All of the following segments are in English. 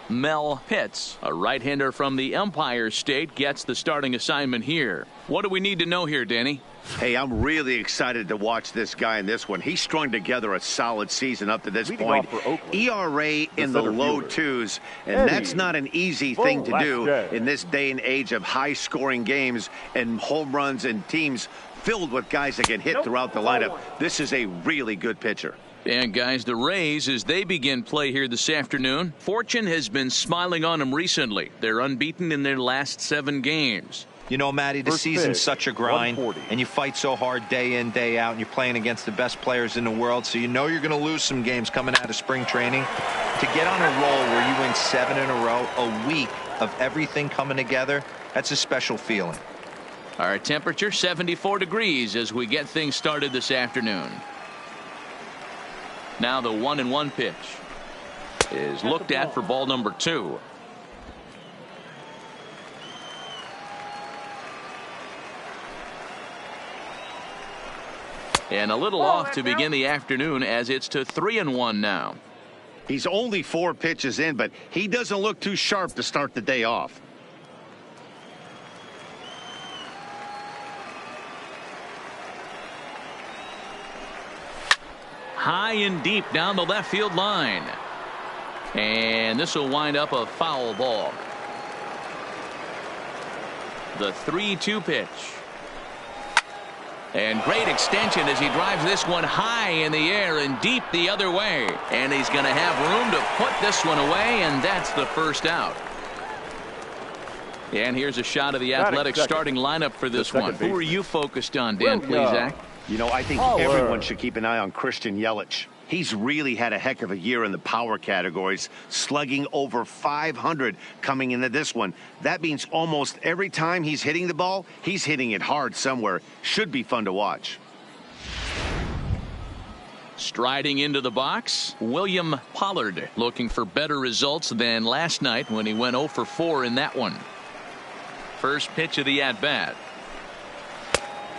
Mel Pitts, a right-hander from the Empire State, gets the starting assignment here. What do we need to know here, Danny? Hey, I'm really excited to watch this guy in this one. He strung together a solid season up to this point. ERA in the low twos, and that's not an easy thing to do in this day and age of high-scoring games and home runs and teams filled with guys that can hit throughout the lineup. This is a really good pitcher. And guys, the Rays, as they begin play here this afternoon, fortune has been smiling on them recently. They're unbeaten in their last 7 games. You know, Matty, the season's such a grind, and you fight so hard day in, day out, and you're playing against the best players in the world, so you know you're going to lose some games coming out of spring training. To get on a roll where you win 7 in a row, a week of everything coming together, that's a special feeling. Our temperature 74 degrees as we get things started this afternoon. Now the 1-1 pitch is looked at for ball number 2. And a little off to begin the afternoon as it's to 3-1 now. He's only 4 pitches in, but he doesn't look too sharp to start the day off. High and deep down the left field line. And this will wind up a foul ball. The 3-2 pitch. And great extension as he drives this one high in the air and deep the other way. And he's going to have room to put this one away, and that's the first out. And here's a shot of the Athletics starting lineup for this one. Who are you focused on, Dan, please, Zach? You know, I think everyone should keep an eye on Christian Yelich. He's really had a heck of a year in the power categories, slugging over 500 coming into this one. That means almost every time he's hitting the ball, he's hitting it hard somewhere. Should be fun to watch. Striding into the box, William Pollard, looking for better results than last night when he went 0 for 4 in that one. First pitch of the at-bat.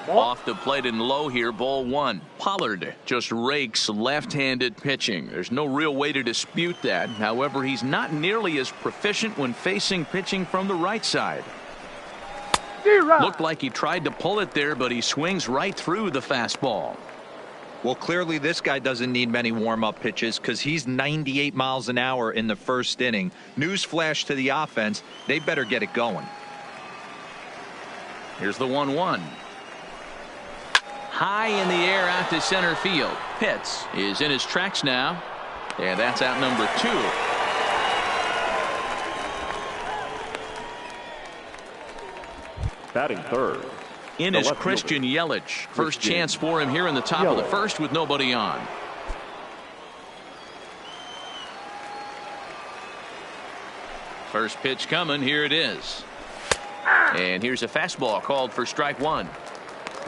Off the plate and low here, ball 1. Pollard just rakes left-handed pitching. There's no real way to dispute that. However, he's not nearly as proficient when facing pitching from the right side. Looked like he tried to pull it there, but he swings right through the fastball. Well, clearly this guy doesn't need many warm-up pitches because he's 98 miles an hour in the first inning. Newsflash to the offense, they better get it going. Here's the 1-1. High in the air out to center field. Pitts is in his tracks now, and that's out number 2. Batting third. In is Christian Yelich. First chance for him here in the top of the first with nobody on. First pitch coming. Here it is. And here's a fastball called for strike 1.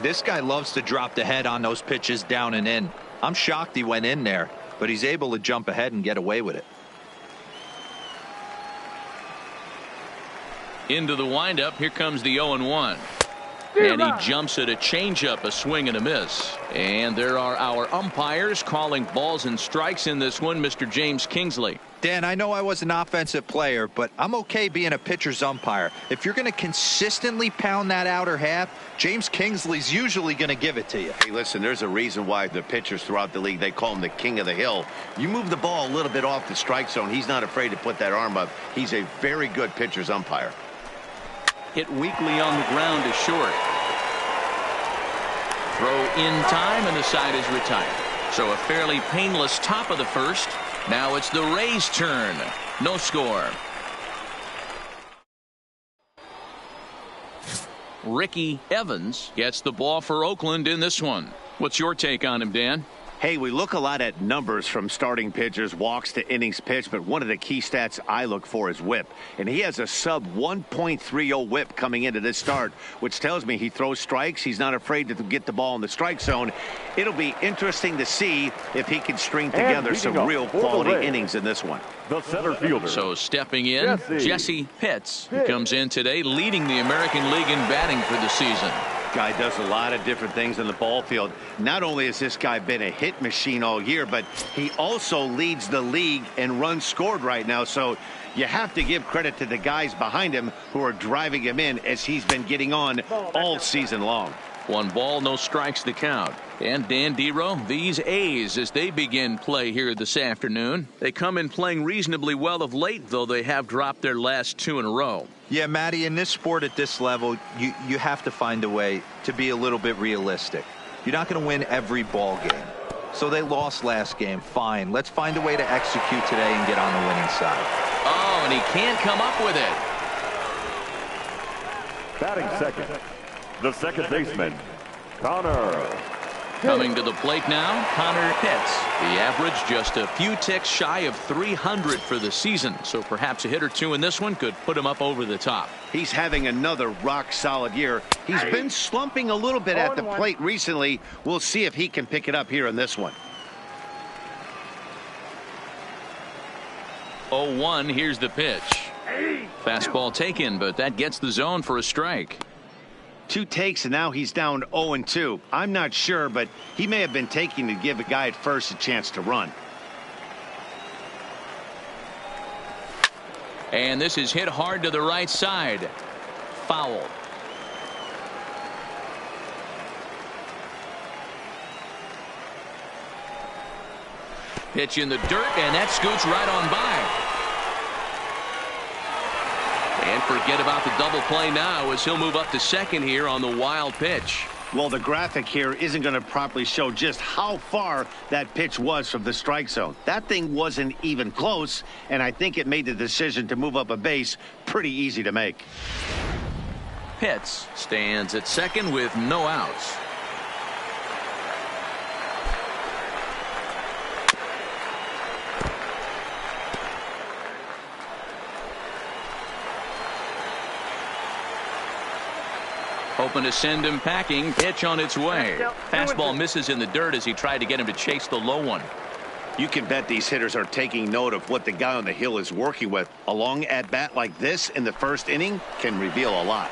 This guy loves to drop the head on those pitches down and in. I'm shocked he went in there, but he's able to jump ahead and get away with it. Into the windup. Here comes the 0-1. And he jumps at a changeup, a swing and a miss. And there are our umpires calling balls and strikes in this one, Mr. James Kingsley. Dan, I know I was an offensive player, but I'm okay being a pitcher's umpire. If you're going to consistently pound that outer half, James Kingsley's usually going to give it to you. Hey, listen, there's a reason why the pitchers throughout the league, they call him the king of the hill. You move the ball a little bit off the strike zone, he's not afraid to put that arm up. He's a very good pitcher's umpire. Hit weakly on the ground is short. Throw in time, and the side is retired. So a fairly painless top of the first. Now it's the Rays' turn. No score. Ricky Evans gets the ball for Oakland in this one. What's your take on him, Dan? Hey, we look a lot at numbers from starting pitchers, walks to innings pitched, but one of the key stats I look for is whip. And he has a sub 1.30 whip coming into this start, which tells me he throws strikes. He's not afraid to get the ball in the strike zone. It'll be interesting to see if he can string together some real quality innings in this one. The center fielder. So stepping in, Jesse Pitts, who comes in today leading the American League in batting for the season. Guy does a lot of different things in the ball field. Not only has this guy been a hit machine all year, but he also leads the league in runs scored right now. So you have to give credit to the guys behind him who are driving him in as he's been getting on all season long. 1 ball, no strikes to count. And Dan Dero, these A's, as they begin play here this afternoon, they come in playing reasonably well of late, though they have dropped their last 2 in a row. Yeah, Matty, in this sport at this level, you have to find a way to be a little bit realistic. You're not going to win every ball game. So they lost last game. Fine. Let's find a way to execute today and get on the winning side. Oh, and he can't come up with it. Batting second, the second baseman, Connor. Coming to the plate now, Connor Pitts. The average just a few ticks shy of 300 for the season. So perhaps a hit or two in this one could put him up over the top. He's having another rock-solid year. He's been slumping a little bit at the plate recently. We'll see if he can pick it up here in this one. 0-1, here's the pitch. Fastball taken, but that gets the zone for a strike. 2 takes, and now he's down 0-2. I'm not sure, but he may have been taking to give a guy at first a chance to run. And this is hit hard to the right side. Foul. Pitch in the dirt, and that scoots right on by. And forget about the double play now as he'll move up to second here on the wild pitch. Well, the graphic here isn't going to properly show just how far that pitch was from the strike zone. That thing wasn't even close, and I think it made the decision to move up a base pretty easy to make. Pitts stands at second with no outs. Hoping to send him packing. Pitch on its way. Fastball misses in the dirt as he tried to get him to chase the low one. You can bet these hitters are taking note of what the guy on the hill is working with. A long at bat like this in the first inning can reveal a lot.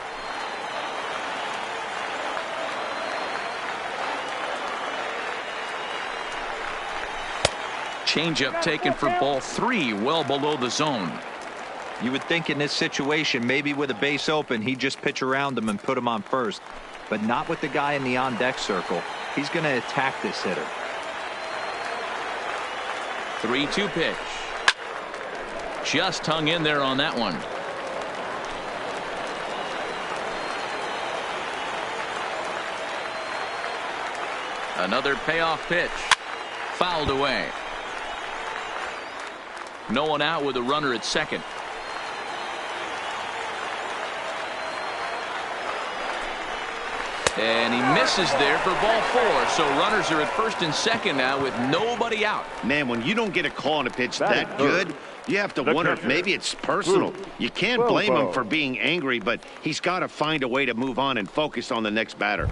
Changeup taken for ball 3, well below the zone. You would think in this situation, maybe with a base open, he'd just pitch around him and put him on first. But not with the guy in the on-deck circle. He's going to attack this hitter. 3-2 pitch. Just hung in there on that one. Another payoff pitch. Fouled away. No one out with a runner at second. And he misses there for ball 4. So runners are at first and second now with nobody out. Man, when you don't get a call on a pitch that good, you have to wonder if maybe it's personal. You can't blame him for being angry, but he's got to find a way to move on and focus on the next batter.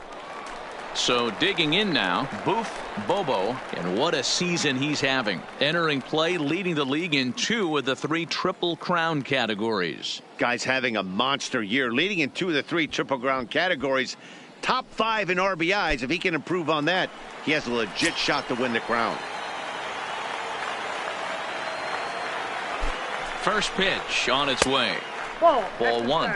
So digging in now, Boof Bobo, and what a season he's having. Entering play, leading the league in 2 of the 3 Triple Crown categories. Guy's having a monster year, leading in 2 of the 3 Triple Crown categories. Top 5 in RBIs. If he can improve on that, he has a legit shot to win the crown. First pitch on its way. Ball 1.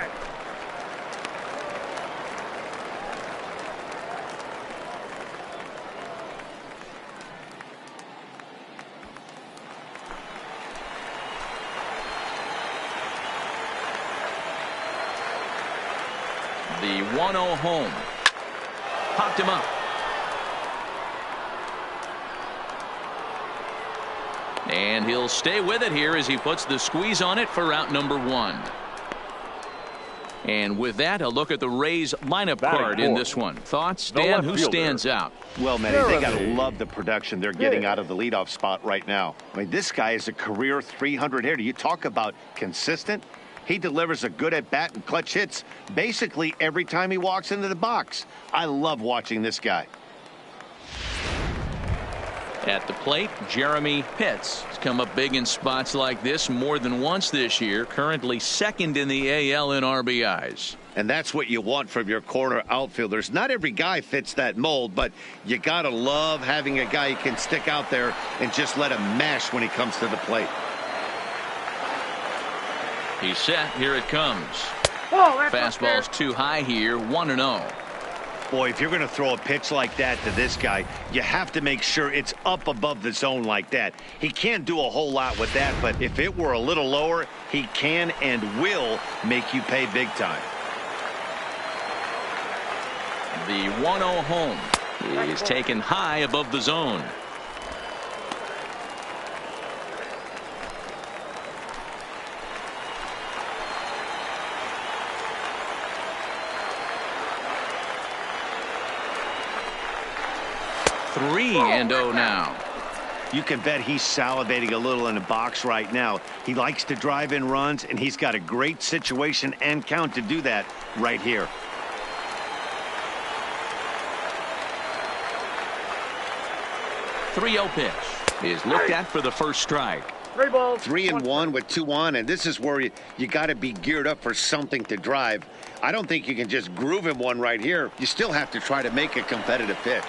The 1-0 home. Popped him up. And he'll stay with it here as he puts the squeeze on it for out number 1. And with that, a look at the Rays lineup card in this one. Thoughts, Dan? Who stands out? Well, Manny, they got to love the production they're getting out of the leadoff spot right now. I mean, this guy is a career 300 hitter. You talk about consistent. He delivers a good at-bat and clutch hits basically every time he walks into the box. I love watching this guy. At the plate, Jeremy Pitts has come up big in spots like this more than once this year. Currently second in the AL in RBIs. And that's what you want from your corner outfielders. Not every guy fits that mold, but you got to love having a guy who can stick out there and just let him mash when he comes to the plate. He's set. Here it comes. Fastball's too high here. 1-0. Boy, if you're going to throw a pitch like that to this guy, you have to make sure it's up above the zone like that. He can't do a whole lot with that, but if it were a little lower, he can and will make you pay big time. The 1-0 home is taken high above the zone. Three and 0 now. You can bet he's salivating a little in the box right now. He likes to drive in runs, and he's got a great situation and count to do that right here. The 3-0 pitch is looked at for the first strike. 3-1 with 2 on, and this is where you got to be geared up for something to drive. I don't think you can just groove him one right here. You still have to try to make a competitive pitch.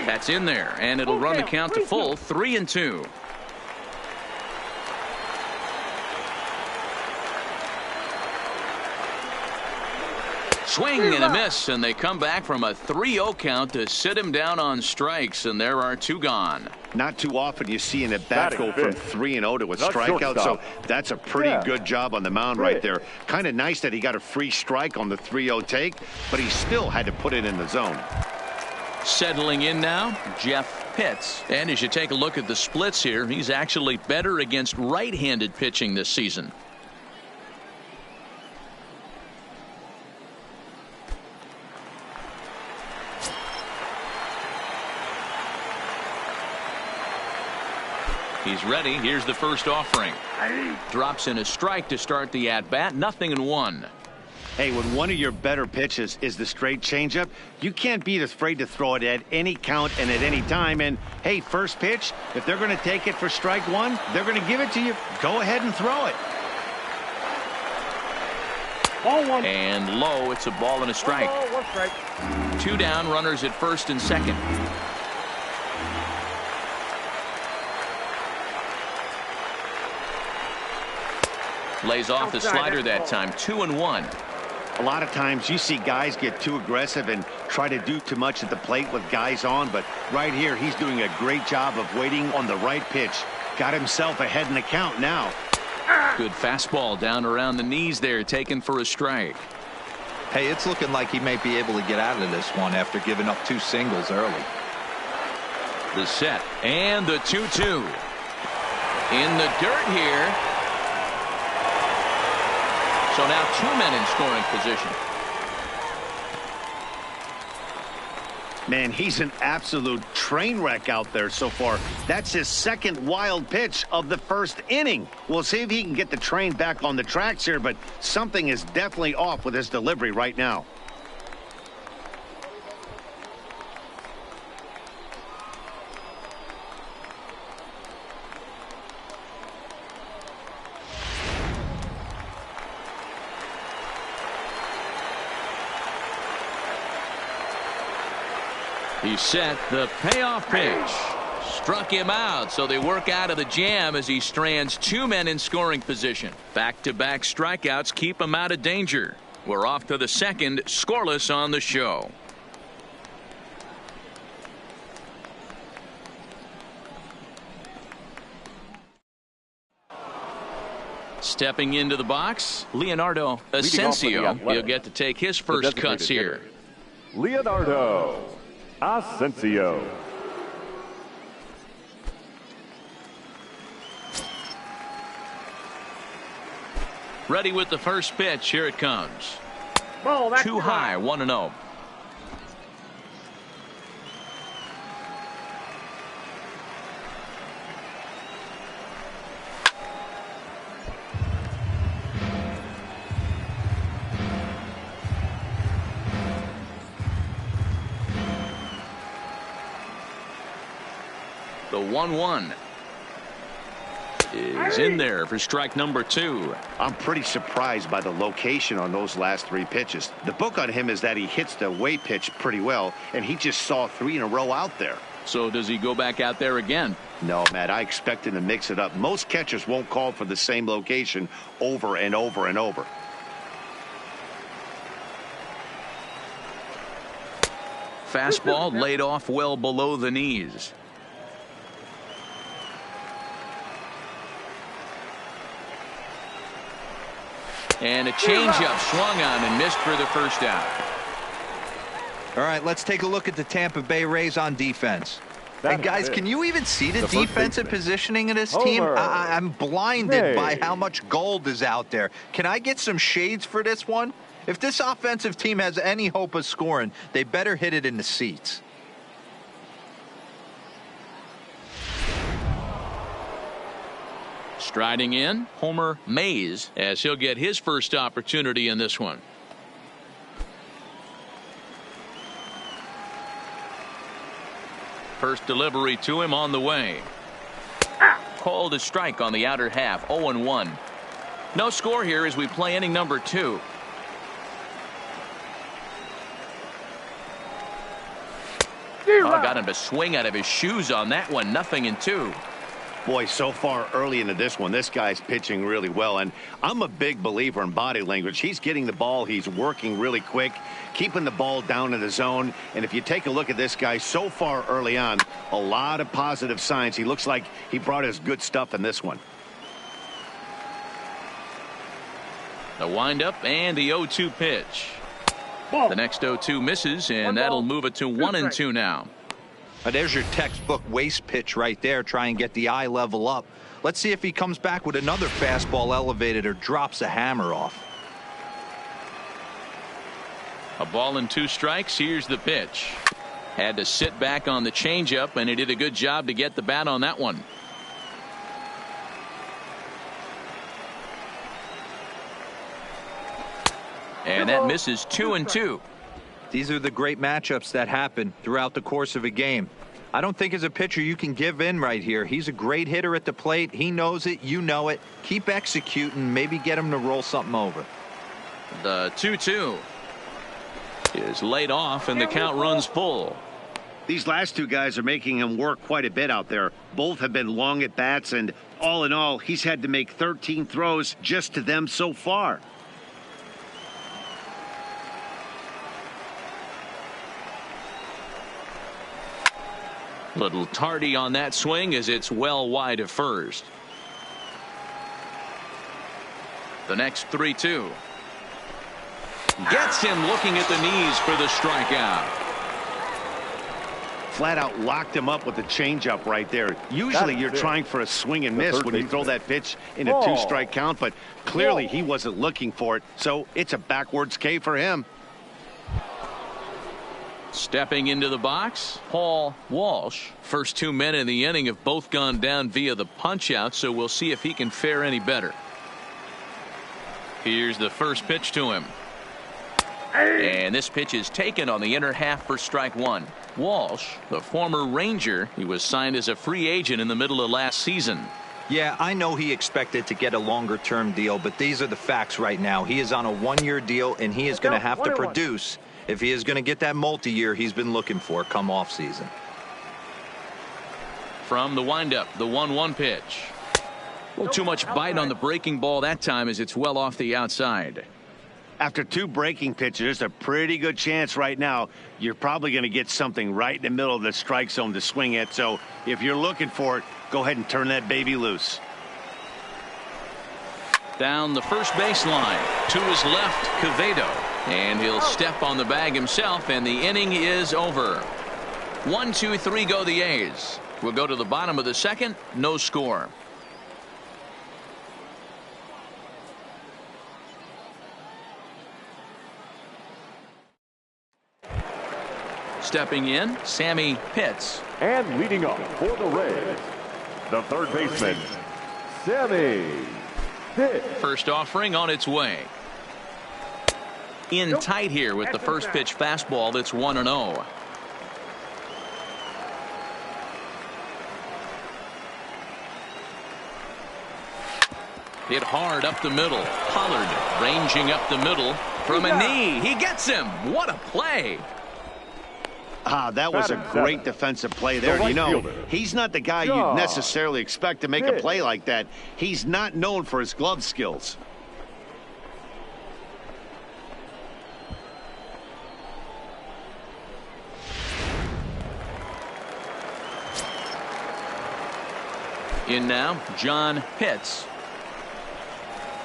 That's in there, and it'll run the count to full. 3-2. Swing and a miss, and they come back from a 3-0 count to sit him down on strikes, and there are 2 gone. Not too often you see an at-bat go from 3-0 to a strikeout, so that's a pretty good job on the mound right there. Kind of nice that he got a free strike on the 3-0 take, but he still had to put it in the zone. Settling in now, Jeff Pitts. And as you take a look at the splits here, he's actually better against right-handed pitching this season. He's ready. Here's the first offering. Drops in a strike to start the at-bat. 0-1. Hey, when one of your better pitches is the straight changeup, you can't be afraid to throw it at any count and at any time. And, hey, first pitch, if they're going to take it for strike one, they're going to give it to you. Go ahead and throw it. Ball one. And low, it's a ball and a strike. 1 strike. 2 down, runners at first and second. Lays off the slider that time. 2-1. A lot of times you see guys get too aggressive and try to do too much at the plate with guys on, but right here he's doing a great job of waiting on the right pitch. Got himself ahead in the count now. Good fastball down around the knees there, taken for a strike. Hey, it's looking like he may be able to get out of this one after giving up 2 singles early. The set and the 2-2. In the dirt here. So now 2 men in scoring position. Man, he's an absolute train wreck out there so far. That's his second wild pitch of the first inning. We'll see if he can get the train back on the tracks here, but something is definitely off with his delivery right now. He set the payoff pitch. Struck him out, so they work out of the jam as he strands 2 men in scoring position. Back-to-back strikeouts keep him out of danger. We're off to the second, scoreless on the show. Stepping into the box, Leonardo Asensio. He'll get to take his first cuts here. Leonardo Asensio. Ready with the first pitch. Here it comes. Ball, Too high. 1-0. The 1-1 is in there for strike number 2. I'm pretty surprised by the location on those last 3 pitches. The book on him is that he hits the away pitch pretty well, and he just saw 3 in a row out there. So does he go back out there again? No, Matt, I expect him to mix it up. Most catchers won't call for the same location over and over and over. Fastball laid off well below the knees. And a changeup swung on and missed for the first out. All right, let's take a look at the Tampa Bay Rays on defense. And guys, can you even see the defensive positioning of this team? I'm blinded by how much gold is out there. Can I get some shades for this one? If this offensive team has any hope of scoring, they better hit it in the seats. Striding in, Homer Mays, as he'll get his first opportunity in this one. First delivery to him on the way. Called a strike on the outer half, 0-1. No score here as we play inning number 2. Got him to swing out of his shoes on that one. 0-2. Boy, so far early into this one, this guy's pitching really well, and I'm a big believer in body language. He's getting the ball, he's working really quick, keeping the ball down in the zone, and if you take a look at this guy so far early on, a lot of positive signs. He looks like he brought his good stuff in this one. The windup and the 0-2 pitch. The next 0-2 misses, and that'll move it to 1-2 now. There's your textbook waste pitch right there. Try and get the eye level up. Let's see if he comes back with another fastball elevated or drops a hammer off. A ball and 2 strikes. Here's the pitch. Had to sit back on the changeup, and he did a good job to get the bat on that one. And that misses 2-2. These are the great matchups that happen throughout the course of a game. I don't think as a pitcher you can give in right here. He's a great hitter at the plate. He knows it. You know it. Keep executing. Maybe get him to roll something over. The 2-2 is laid off, and the count runs full. These last 2 guys are making him work quite a bit out there. Both have been long at bats, and all in all, he's had to make 13 throws just to them so far. Little tardy on that swing as it's well wide of first. The next 3-2. Gets him looking at the knees for the strikeout. Flat out locked him up with the changeup right there. Usually you're trying for a swing and miss when you throw that pitch in a 2-strike count, but clearly he wasn't looking for it, so it's a backwards K for him. Stepping into the box, Paul Walsh. First 2 men in the inning have both gone down via the punch-out, so we'll see if he can fare any better. Here's the first pitch to him. And this pitch is taken on the inner half for strike 1. Walsh, the former Ranger, he was signed as a free agent in the middle of last season. Yeah, I know he expected to get a longer-term deal, but these are the facts right now. He is on a 1-year deal, and he is going to have to produce if he is going to get that multi-year he's been looking for come off season. From the windup, the 1-1 pitch. A little too much bite on the breaking ball that time as it's well off the outside. After 2 breaking pitches, there's a pretty good chance right now you're probably going to get something right in the middle of the strike zone to swing at. So if you're looking for it, go ahead and turn that baby loose. Down the first baseline to his left, Quevedo, and he'll step on the bag himself, and the inning is over. 1, 2, 3 go the A's. We'll go to the bottom of the second. No score. Stepping in, Sammy Pitts. And leading off for the Rays, the third baseman, Sammy Pitts. First offering on its way. In tight here with the first pitch fastball that's 1-0. Hit hard up the middle. Pollard ranging up the middle from a knee. He gets him. What a play. That was a great defensive play there. You know, he's not the guy you'd necessarily expect to make a play like that. He's not known for his glove skills. In now, John Pitts.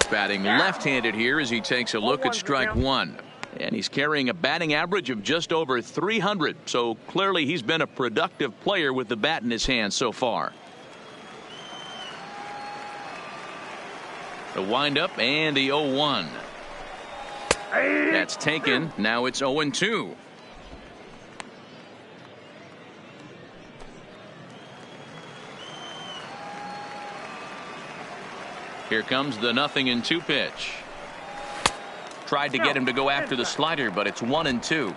Batting left-handed here as he takes a look at strike one. And he's carrying a batting average of just over 300. So clearly he's been a productive player with the bat in his hand so far. The windup and the 0-1. That's taken. Now it's 0-2. Here comes the 0-2 pitch. Tried to get him to go after the slider, but it's 1-2.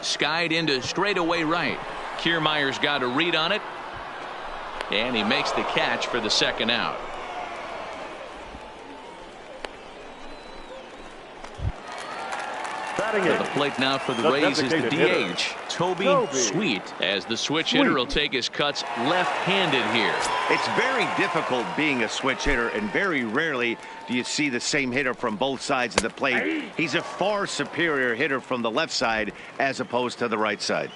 Skied into straightaway right. Kiermaier's got a read on it, and he makes the catch for the second out. To the plate now for the Rays is the DH, Toby Sweet, as the switch hitter will take his cuts left-handed here. It's very difficult being a switch hitter, and very rarely do you see the same hitter from both sides of the plate. He's a far superior hitter from the left side as opposed to the right side.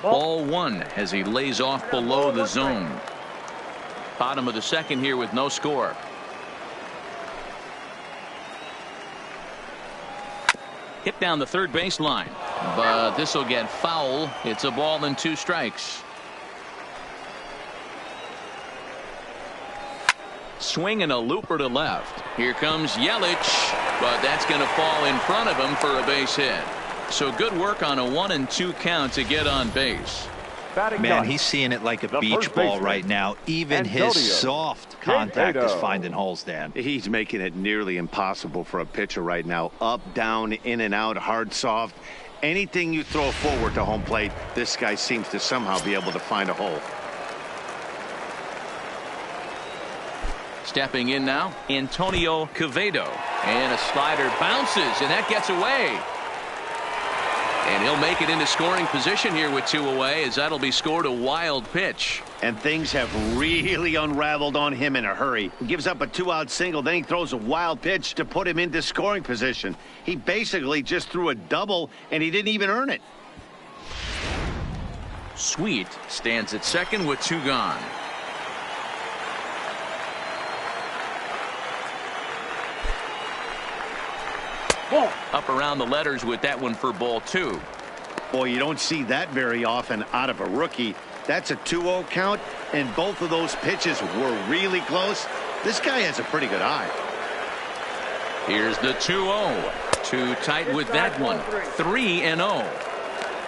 Ball one as he lays off below the zone. Bottom of the second here with no score. Hit down the third baseline, but this will get foul. It's a ball and 2 strikes. Swing and a looper to left. Here comes Yelich, but that's going to fall in front of him for a base hit. So good work on a 1-2 count to get on base. Man, he's seeing it like a beach ball right now. Even his soft contact is finding holes, Dan. He's making it nearly impossible for a pitcher right now. Up, down, in and out, hard, soft. Anything you throw forward to home plate, this guy seems to somehow be able to find a hole. Stepping in now, Antonio Quevedo. And a slider bounces, and that gets away. And he'll make it into scoring position here with 2 away, as that'll be scored a wild pitch. And things have really unraveled on him in a hurry. He gives up a 2-out single, then he throws a wild pitch to put him into scoring position. He basically just threw a double, and he didn't even earn it. Sweet stands at second with 2 gone. Up around the letters with that one for ball 2. Boy, you don't see that very often out of a rookie. That's a 2-0 count, and both of those pitches were really close. This guy has a pretty good eye. Here's the 2-0. Too tight with that one. 3-0.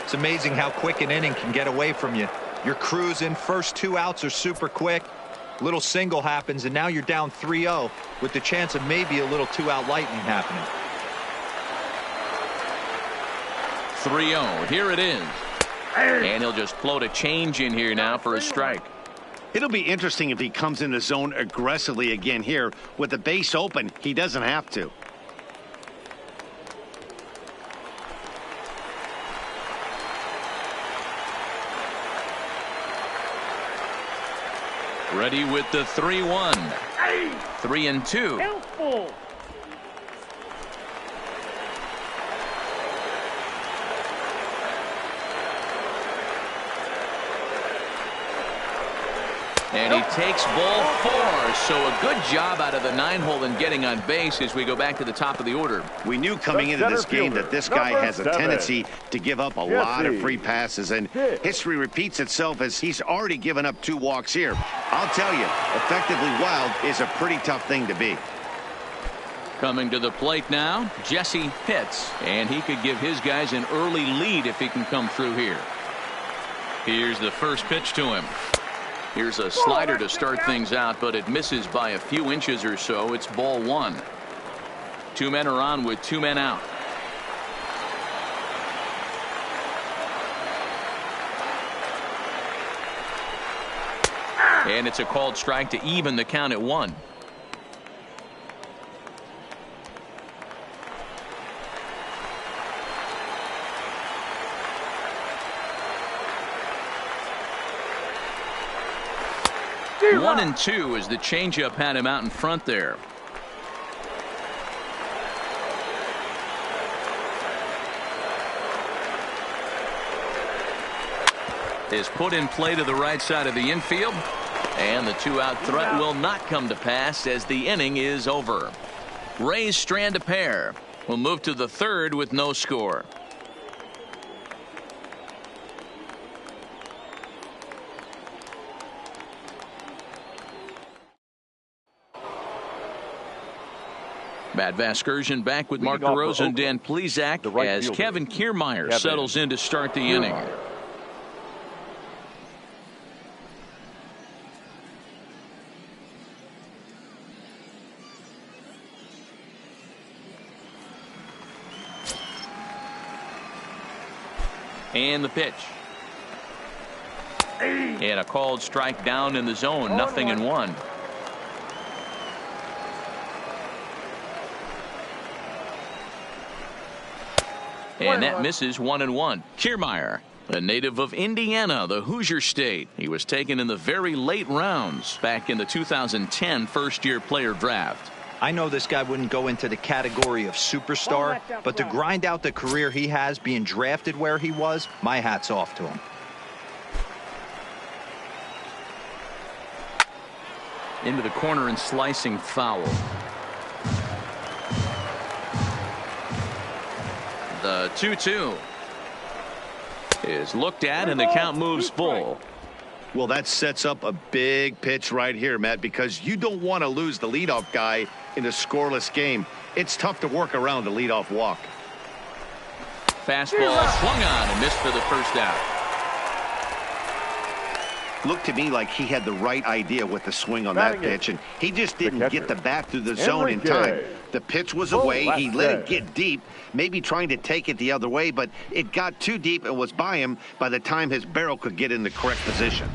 It's amazing how quick an inning can get away from you. You're cruising. First 2 outs are super quick. Little single happens, and now you're down 3-0 with the chance of maybe a little 2-out lightning happening. 3-0. Here it is. And he'll just float a change in here now for a strike. It'll be interesting if he comes in the zone aggressively again here. With the base open, he doesn't have to. Ready with the 3-1. 3-2. Helpful. And he takes ball 4. So a good job out of the 9-hole in getting on base as we go back to the top of the order. We knew coming into this game that this guy has a tendency to give up a lot of free passes, and history repeats itself as he's already given up 2 walks here. I'll tell you, effectively wild is a pretty tough thing to be. Coming to the plate now, Jesse Pitts, and he could give his guys an early lead if he can come through here. Here's the first pitch to him. Here's a slider to start things out, but it misses by a few inches or so. It's ball 1. Two men are on with two men out. And it's a called strike to even the count at 1. One and two as the changeup had him out in front there. Is put in play to the right side of the infield. And the two-out threat will not come to pass as the inning is over. Rays strand a pair. We'll move to the third with no score. Matt Vasgersian back with Mark DeRosa and Dan Plesac as Kevin Kiermaier settles in to start the inning. And the pitch. And a called strike down in the zone. 0-1. And that misses 1-1. Kiermaier, a native of Indiana, the Hoosier State. He was taken in the very late rounds back in the 2010 first-year player draft. I know this guy wouldn't go into the category of superstar, but to grind out the career he has being drafted where he was, my hat's off to him. Into the corner and slicing foul. The 2-2 is looked at and the count moves full. Well, that sets up a big pitch right here, Matt, because you don't want to lose the leadoff guy in a scoreless game. It's tough to work around the leadoff walk. Fastball swung on and missed for the first out. Looked to me like he had the right idea with the swing on that pitch, and he just didn't get the bat through the zone in time. The pitch was away. He let it get deep, maybe trying to take it the other way, but it got too deep and was by him by the time his barrel could get in the correct position.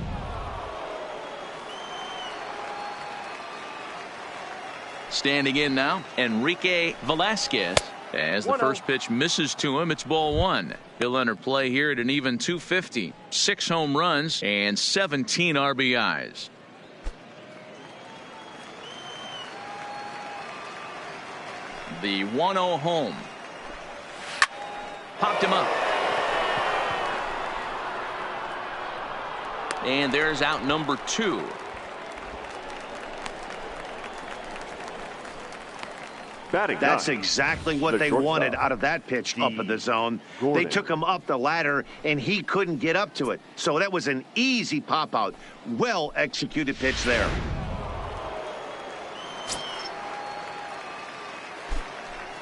Standing in now, Enrique Velasquez. As the first pitch misses to him, it's ball 1. He'll enter play here at an even 250. 6 home runs and 17 RBIs. The 1-0 home. Popped him up. And there's out number 2. That's exactly what they wanted out of that pitch up in the zone. They took him up the ladder, and he couldn't get up to it. So that was an easy pop-out. Well-executed pitch there.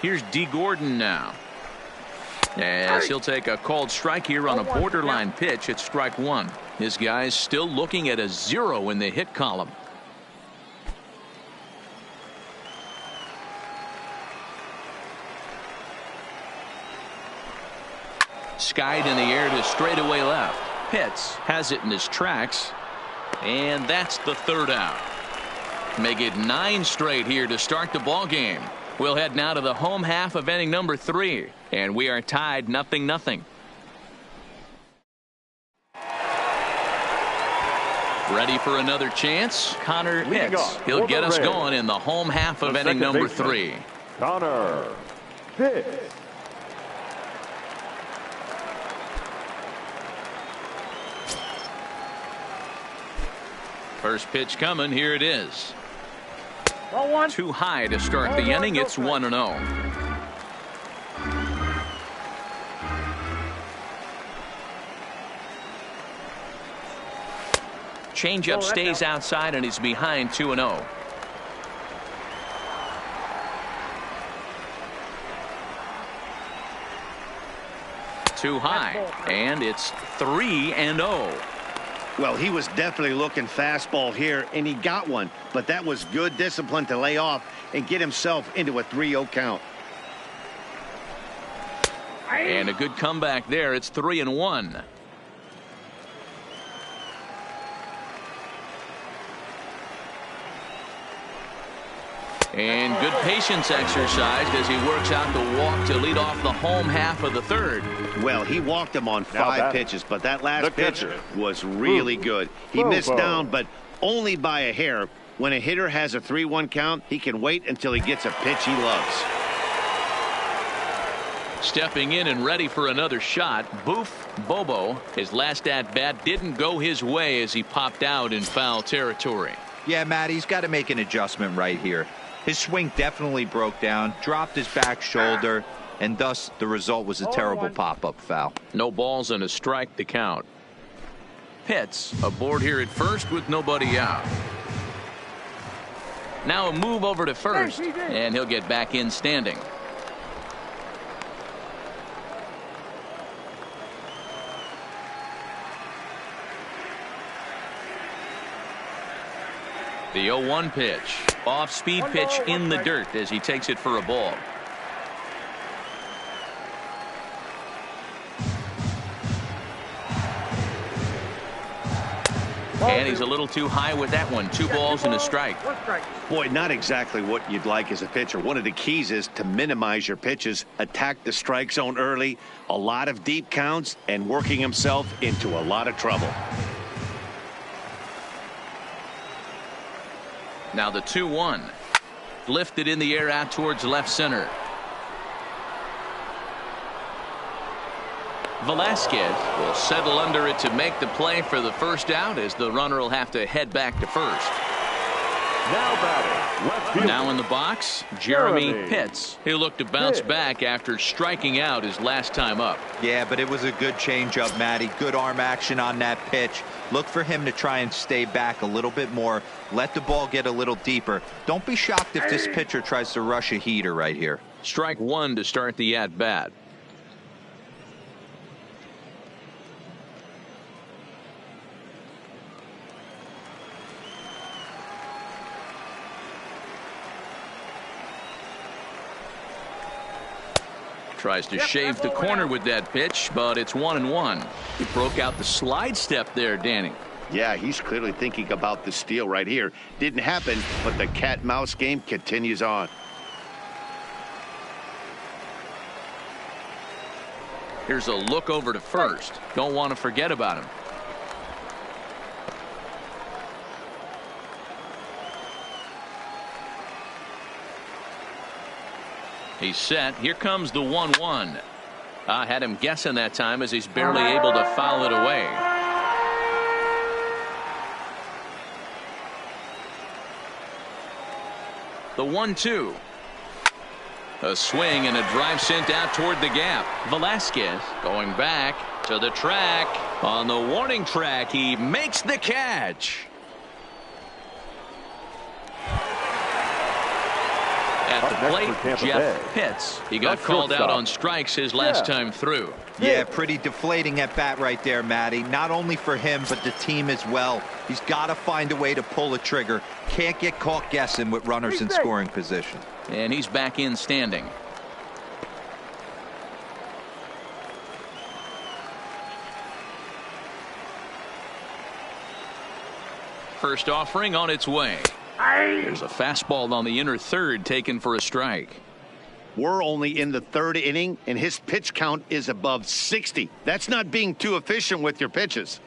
Here's D. Gordon now. As he'll take a called strike here on a borderline pitch at strike 1. His guy's still looking at a 0 in the hit column. Skied in the air to straightaway left. Pitts has it in his tracks. And that's the third out. Make it 9 straight here to start the ball game. We'll head now to the home half of inning number 3. And we are tied 0-0. Ready for another chance? Connor Hicks. He'll get us going in the home half of inning number 3. Connor Hicks. First pitch coming. Here it is. Ball 1. Too high to start the inning. It's 1-0. Changeup stays outside and he's behind 2-0. Too high, and it's 3-0. Well, he was definitely looking fastball here, and he got one. But that was good discipline to lay off and get himself into a 3-0 count. And a good comeback there. It's 3-1. And good patience exercised as he works out the walk to lead off the home half of the third. Well, he walked him on 5 pitches, but that last pitch was really good. He missed down, but only by a hair. When a hitter has a 3-1 count, he can wait until he gets a pitch he loves. Stepping in and ready for another shot, Boof Bobo. His last at-bat didn't go his way as he popped out in foul territory. Yeah, Matt, he's got to make an adjustment right here. His swing definitely broke down, dropped his back shoulder, and thus the result was a terrible pop-up foul. No balls and a strike to count. Pitts aboard here at first with nobody out. Now a move over to first, and he'll get back in standing. The 0-1 pitch. Off-speed pitch in the dirt as he takes it for a ball. And he's a little too high with that one. 2 balls and a strike. Boy, not exactly what you'd like as a pitcher. One of the keys is to minimize your pitches, attack the strike zone early, a lot of deep counts, and working himself into a lot of trouble. Now the 2-1. Lifted in the air out towards left center. Velasquez will settle under it to make the play for the first out as the runner will have to head back to first. Now batting, left fielder. Now in the box, Jeremy Pitts. He'll look to bounce back after striking out his last time up. Yeah, but it was a good changeup, Matty. Good arm action on that pitch. Look for him to try and stay back a little bit more. Let the ball get a little deeper. Don't be shocked if this pitcher tries to rush a heater right here. Strike 1 to start the at-bat. Tries to shave the corner with that pitch, but it's 1-1. He broke out the slide step there, Danny. Yeah, he's clearly thinking about the steal right here. Didn't happen, but the cat-mouse game continues on. Here's a look over to first. Don't want to forget about him. He's set. Here comes the 1-1. I had him guessing that time as he's barely able to foul it away. The 1-2. A swing and a drive sent out toward the gap. Velasquez going back to the track. On the warning track, he makes the catch. At the plate, Jeff Pitts. He got called out on strikes his last time through. Yeah, pretty deflating at bat right there, Matty. Not only for him, but the team as well. He's got to find a way to pull a trigger. Can't get caught guessing with runners in scoring position. And he's back in standing. First offering on its way. There's a fastball on the inner third taken for a strike. We're only in the 3rd inning, and his pitch count is above 60. That's not being too efficient with your pitches.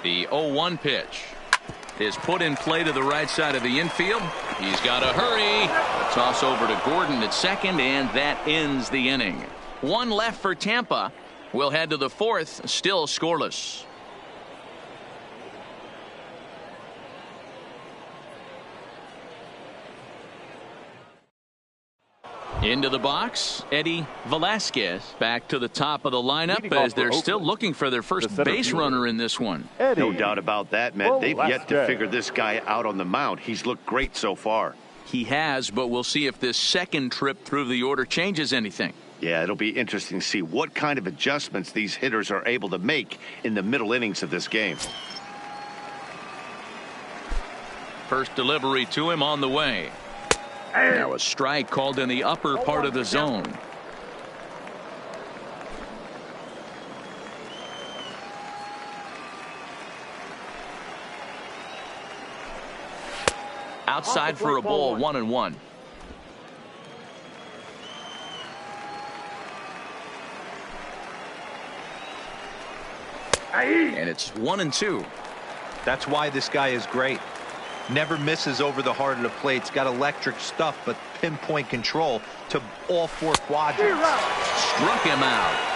The 0-1 pitch is put in play to the right side of the infield. He's got to hurry. A toss over to Gordon at second, and that ends the inning. 1 left for Tampa. We'll head to the 4th, still scoreless. Into the box, Eddie Velasquez back to the top of the lineup as they're still looking for their first base runner in this one. No doubt about that, Matt. They've yet to figure this guy out on the mound. He's looked great so far. He has, but we'll see if this second trip through the order changes anything. Yeah, it'll be interesting to see what kind of adjustments these hitters are able to make in the middle innings of this game. First delivery to him on the way. Now a strike called in the upper part of the zone. Outside for a ball, 1-1. And it's 1-2. That's why this guy is great. Never misses over the heart of the plate. He's got electric stuff, but pinpoint control to all four quadrants. Struck him out.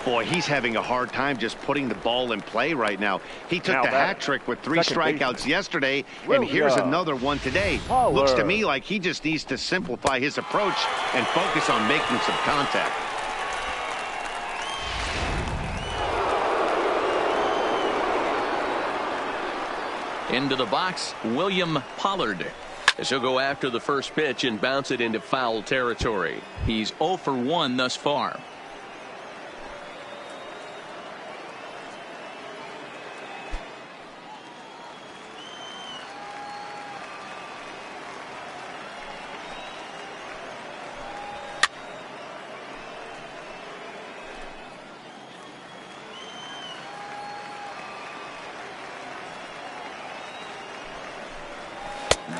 Boy, he's having a hard time just putting the ball in play right now. He took the hat trick with 3 strikeouts yesterday, and here's another one today. Looks to me like he just needs to simplify his approach and focus on making some contact. Into the box, William Pollard. As he'll go after the first pitch and bounce it into foul territory. He's 0 for 1 thus far.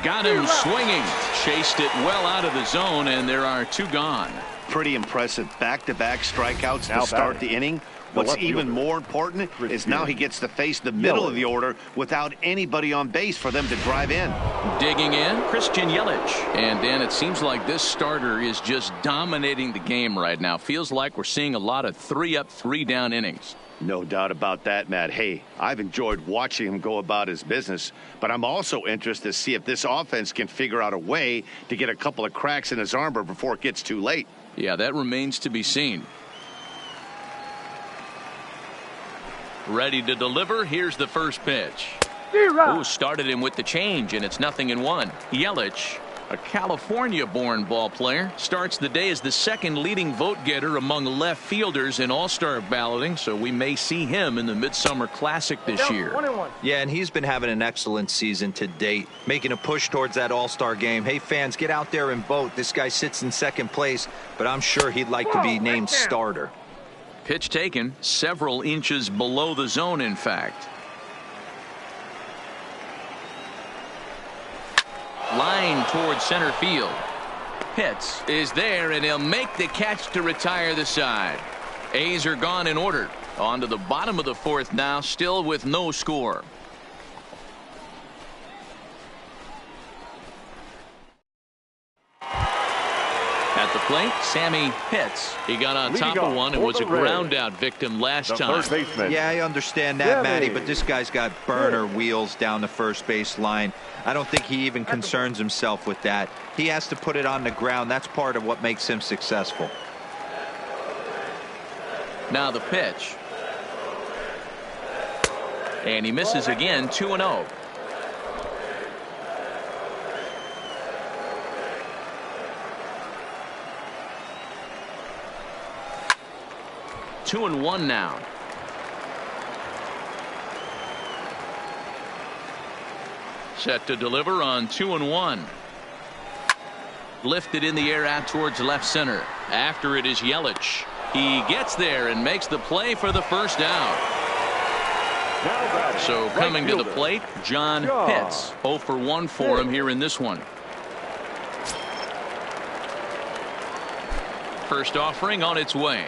Got him swinging. Chased it well out of the zone, and there are 2 gone. Pretty impressive back-to-back strikeouts to start the inning. What's even more important is now he gets to face the middle of the order without anybody on base for them to drive in. Digging in, Christian Yelich. And Dan, it seems like this starter is just dominating the game right now. Feels like we're seeing a lot of 3-up, 3-down innings. No doubt about that, Matt. Hey, I've enjoyed watching him go about his business, but I'm also interested to see if this offense can figure out a way to get a couple of cracks in his armor before it gets too late. Yeah, that remains to be seen. Ready to deliver. Here's the first pitch. Ooh, started him with the change, and it's 0-1. Yelich, a California-born ball player, starts the day as the second leading vote getter among left fielders in All-Star balloting, so we may see him in the Midsummer Classic this year. Yeah, and he's been having an excellent season to date, making a push towards that All-Star game. Hey, fans, get out there and vote. This guy sits in second place, but I'm sure he'd like to be named starter. Pitch taken several inches below the zone, in fact. Line towards center field. Pitts is there, and he'll make the catch to retire the side. A's are gone in order. On to the bottom of the 4th now, still with no score. At the plate, Sammy Pitts. He got on top of one and was a ground out victim last time. Yeah, I understand that, Matty, but this guy's got burner wheels down the first base line. I don't think he even concerns himself with that. He has to put it on the ground. That's part of what makes him successful. Now the pitch. And he misses again, 2-0. Two and 1 now. Set to deliver on 2-1. Lifted in the air out towards left center. After it is Yelich. He gets there and makes the play for the first down. So coming to the plate, John Pitts. 0 for 1 for him here in this one. First offering on its way.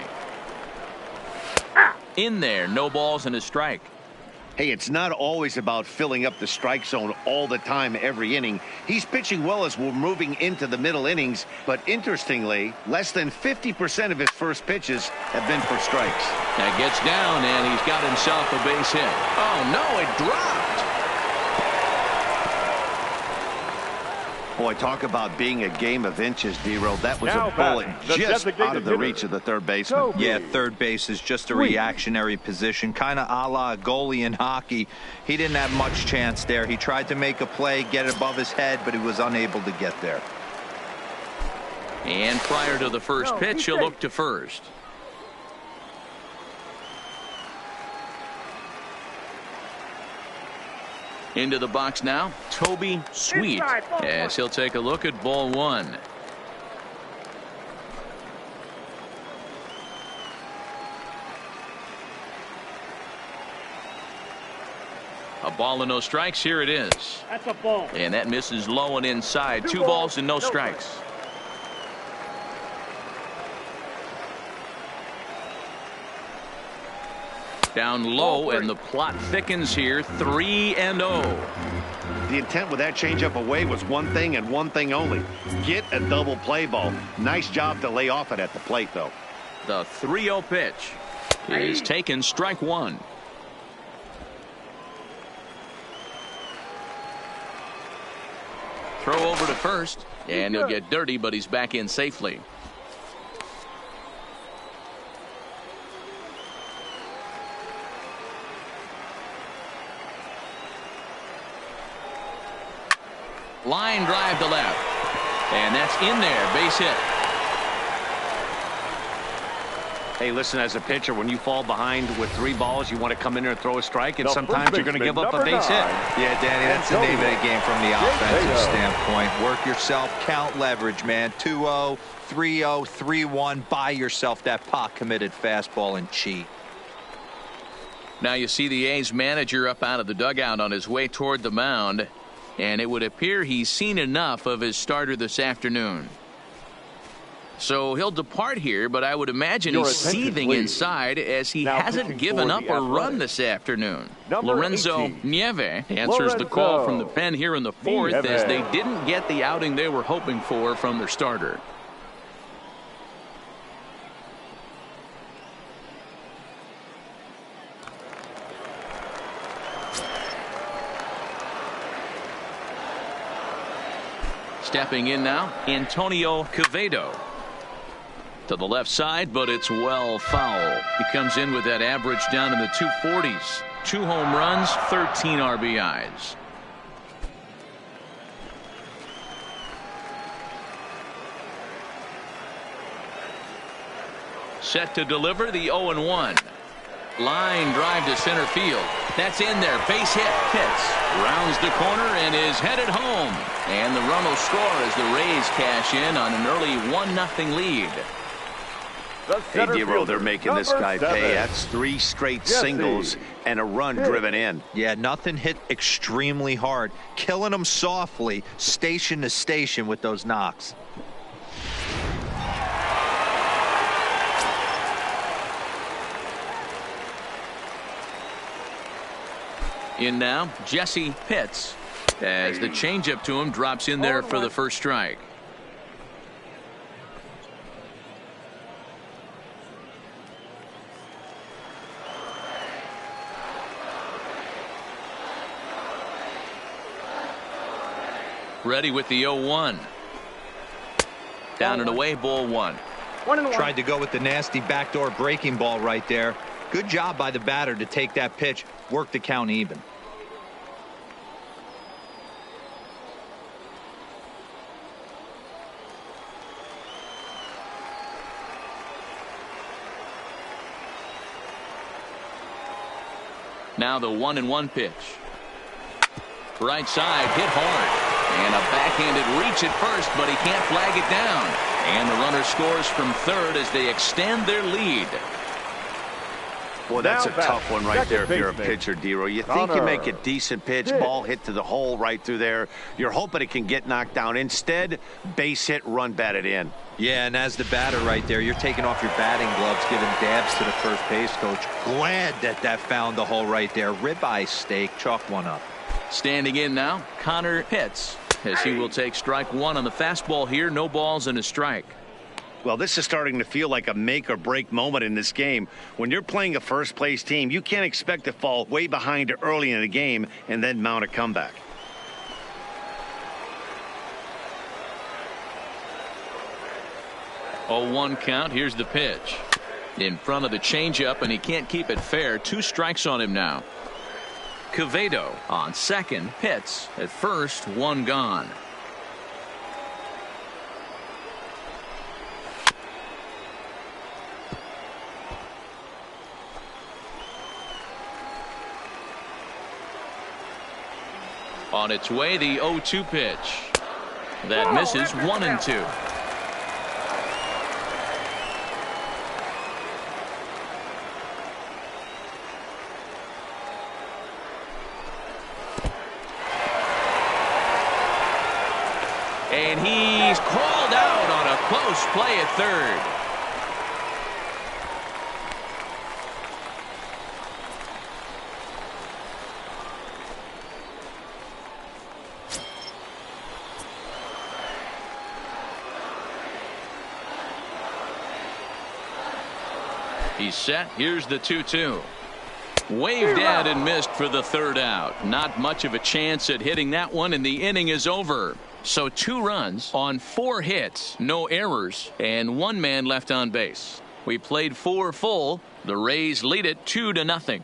In there, no balls and a strike. Hey, it's not always about filling up the strike zone all the time every inning. He's pitching well as we're moving into the middle innings, but interestingly, less than 50% of his first pitches have been for strikes. That gets down, and he's got himself a base hit. Oh, no, it dropped. Boy, talk about being a game of inches, D-Roll. That was a bullet just out of the reach of the third baseman. Yeah, third base is just a reactionary position, kind of a la a goalie in hockey. He didn't have much chance there. He tried to make a play, get it above his head, but he was unable to get there. And prior to the first pitch, he'll look to first. Into the box now, Toby Sweet, as he'll take a look at ball one. A ball and no strikes. Here it is. That's a ball. And that misses low and inside. Two balls and no strikes. Down low, and the plot thickens here. 3-0. The intent with that changeup away was one thing and one thing only. Get a double play ball. Nice job to lay off it at the plate, though. The 3-0 pitch is taken. Strike one. Throw over to first, and he'll get dirty, but he's back in safely. Line drive to left, and that's in there. Base hit. Hey, listen, as a pitcher, when you fall behind with 3 balls, you want to come in there and throw a strike, and sometimes you're going to give up a base hit. Yeah, Danny, that's the name of the game from the offensive standpoint. Work yourself, count leverage, man. 2-0, 3-0, 3-1. Buy yourself that pot-committed fastball and cheat. Now you see the A's manager up out of the dugout on his way toward the mound, and it would appear he's seen enough of his starter this afternoon. So he'll depart here, but I would imagine he's seething inside as he hasn't given up a run this afternoon. Lorenzo Nieve answers the call from the pen here in the fourth, as they didn't get the outing they were hoping for from their starter. Stepping in now, Antonio Quevedo. To the left side, but it's well foul. He comes in with that average down in the 240s. 2 home runs, 13 RBIs. Set to deliver the 0-1. Line drive to center field. That's in there. Base hit. Pitts rounds the corner and is headed home. And the run will score as the Rays cash in on an early 1-0 lead. Hey, Dero, they're making this guy pay. That's 3 straight singles and a run driven in. Yeah, nothing hit extremely hard. Killing them softly, station to station with those knocks. In now, Jesse Pitts, as the changeup to him drops in there for the first strike. Ready with the 0-1. Down and away, ball 1. Tried to go with the nasty backdoor breaking ball right there. Good job by the batter to take that pitch, work the count even. Now the 1-1 pitch. Right side, hit hard. And a backhanded reach at first, but he can't flag it down. And the runner scores from third as they extend their lead. Well, that's a tough one right there if you're a pitcher, Dero. You think you make a decent pitch, ball hit to the hole right through there. You're hoping it can get knocked down. Instead, base hit, run batted in. Yeah, and as the batter right there, you're taking off your batting gloves, giving dabs to the first base coach. Glad that found the hole right there. Ribeye steak, chalk one up. Standing in now, Connor Pitts, as he will take strike 1 on the fastball here. No balls and a strike. Well, this is starting to feel like a make or break moment in this game. When you're playing a first place team, you can't expect to fall way behind early in the game and then mount a comeback. Oh, 1 count. Here's the pitch. In front of the changeup, and he can't keep it fair. 2 strikes on him now. Quevedo on second. Pitts at first. 1 gone. On its way, the 0-2 pitch. That misses 1-2. And he's called out on a close play at third. He's set. Here's the 2-2. Waved at and missed for the third out. Not much of a chance at hitting that one, and the inning is over. So 2 runs on 4 hits, no errors, and 1 man left on base. We played 4 full. The Rays lead it 2-0.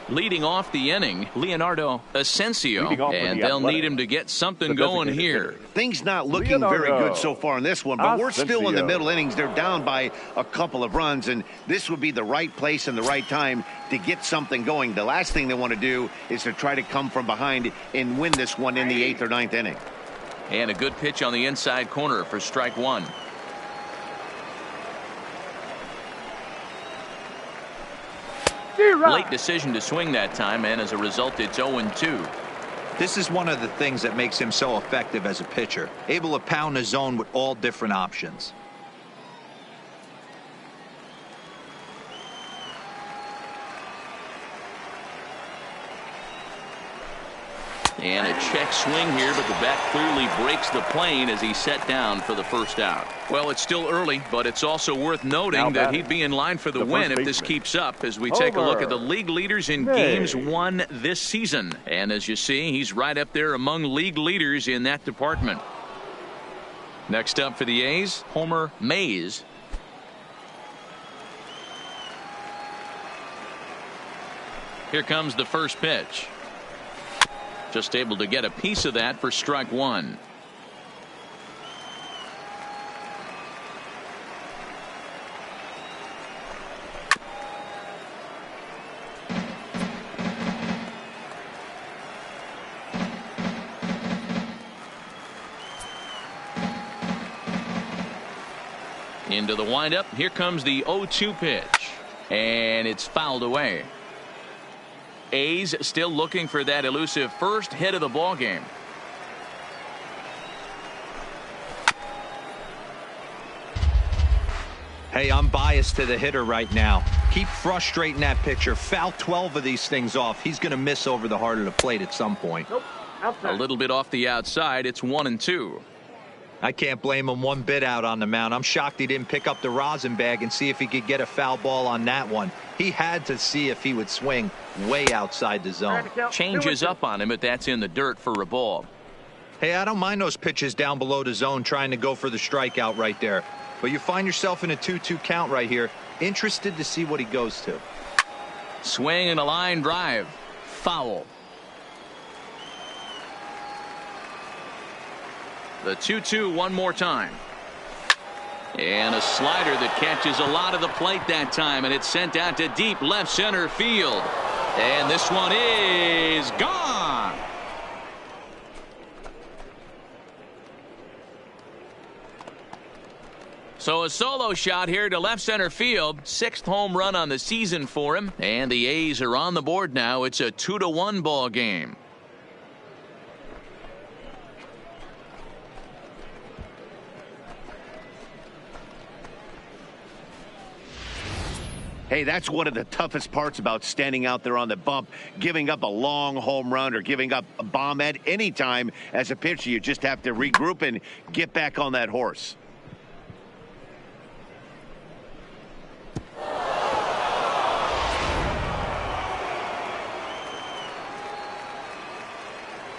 Leading off the inning, Leonardo Asensio, and they'll need him to get something going here. Things not looking very good so far in this one, but we're still in the middle innings. They're down by a couple of runs, and this would be the right place and the right time to get something going. The last thing they want to do is to try to come from behind and win this one in the 8th or 9th inning. And a good pitch on the inside corner for strike 1. Late decision to swing that time, and as a result, it's 0-2. This is one of the things that makes him so effective as a pitcher, able to pound the zone with all different options. And a check swing here, but the bat clearly breaks the plane as he's set down for the first out. Well, it's still early, but it's also worth noting that he'd be in line for the win if this keeps up, as we take a look at the league leaders in games won this season. And as you see, he's right up there among league leaders in that department. Next up for the A's, Homer Mays. Here comes the first pitch. Just able to get a piece of that for strike 1. Into the windup. Here comes the 0-2 pitch. And it's fouled away. A's still looking for that elusive first hit of the ball game. Hey, I'm biased to the hitter right now. Keep frustrating that pitcher. Foul 12 of these things off. He's going to miss over the heart of the plate at some point. Nope. A little bit off the outside. It's 1-2. I can't blame him one bit out on the mound. I'm shocked he didn't pick up the rosin bag and see if he could get a foul ball on that one. He had to see if he would swing way outside the zone. Changes up on him, but that's in the dirt for a ball. Hey, I don't mind those pitches down below the zone trying to go for the strikeout right there. But you find yourself in a 2-2 count right here. Interested to see what he goes to. Swing and a line drive. Foul. The 2-2 one more time. And a slider that catches a lot of the plate that time, and it's sent out to deep left center field. And this one is gone. So a solo shot here to left center field. 6th home run on the season for him. And the A's are on the board now. It's a 2-1 ball game. Hey, that's one of the toughest parts about standing out there on the bump. Giving up a long home run or giving up a bomb at any time as a pitcher. You just have to regroup and get back on that horse.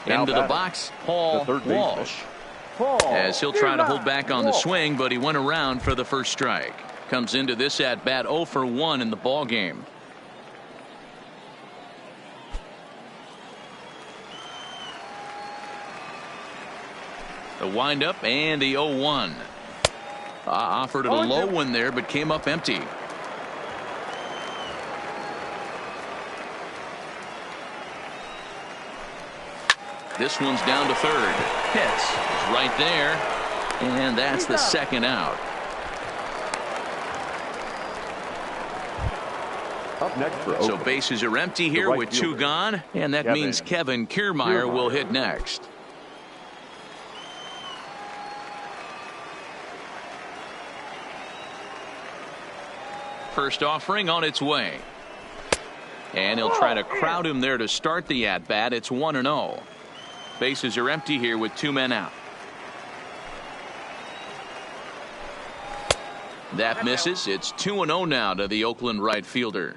Into the box, Paul Walsh. As he'll try to hold back on the swing, but he went around for the first strike. Comes into this at bat 0 for 1 in the ball game. The windup and the 0-1. Offered it a low one there, but came up empty. This one's down to third. Pitts is right there. And that's the second out. Up next for So Oakland, bases are empty here right with two fielder, gone. And that means Kevin Kiermaier will hit next. First offering on its way. And he'll try to crowd him there to start the at-bat. It's 1-0. Bases are empty here with two men out. That misses. It's 2-0 now to the Oakland right fielder.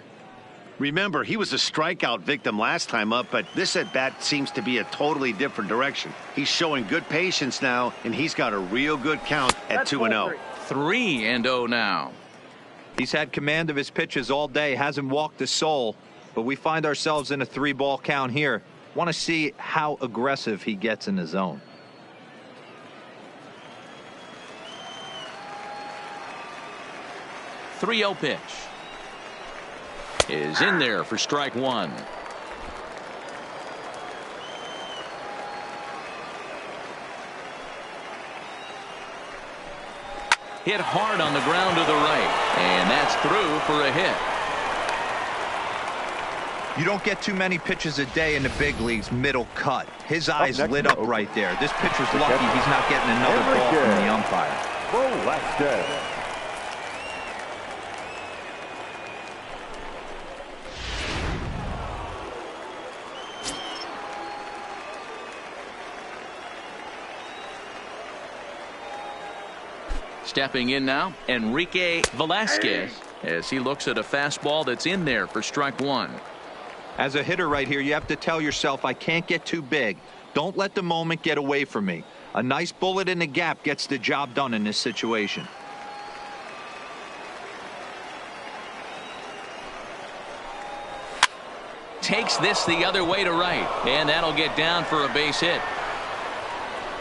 Remember, he was a strikeout victim last time up, but this at-bat seems to be a totally different direction. He's showing good patience now, and he's got a real good count at 2-0. 3-0 now. He's had command of his pitches all day, hasn't walked a soul, but we find ourselves in a 3-ball count here. Want to see how aggressive he gets in the zone. .30 pitch is in there for strike one. Hit hard on the ground to the right, and that's through for a hit. You don't get too many pitches a day in the big leagues middle cut. His eyes lit up right there. This pitcher's lucky he's not getting another ball from the umpire. Velasquez. Stepping in now, Enrique Velasquez, as he looks at a fastball that's in there for strike one. As a hitter right here, you have to tell yourself, I can't get too big. Don't let the moment get away from me. A nice bullet in the gap gets the job done in this situation. Takes this the other way to right, and that'll get down for a base hit.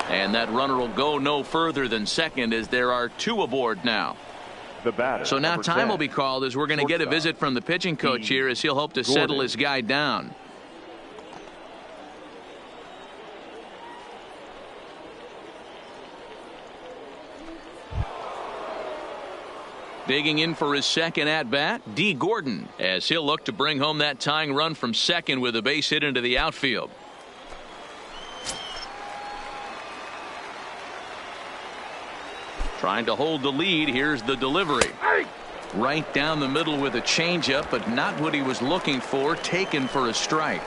And that runner will go no further than second, as there are two aboard now. The batter, so now time will be called, as we're going to get a visit from the pitching coach here, as he'll hope to settle his guy down. Digging in for his second at-bat, D. Gordon, as he'll look to bring home that tying run from second with a base hit into the outfield. Trying to hold the lead. Here's the delivery. Right down the middle with a changeup, but not what he was looking for. Taken for a strike.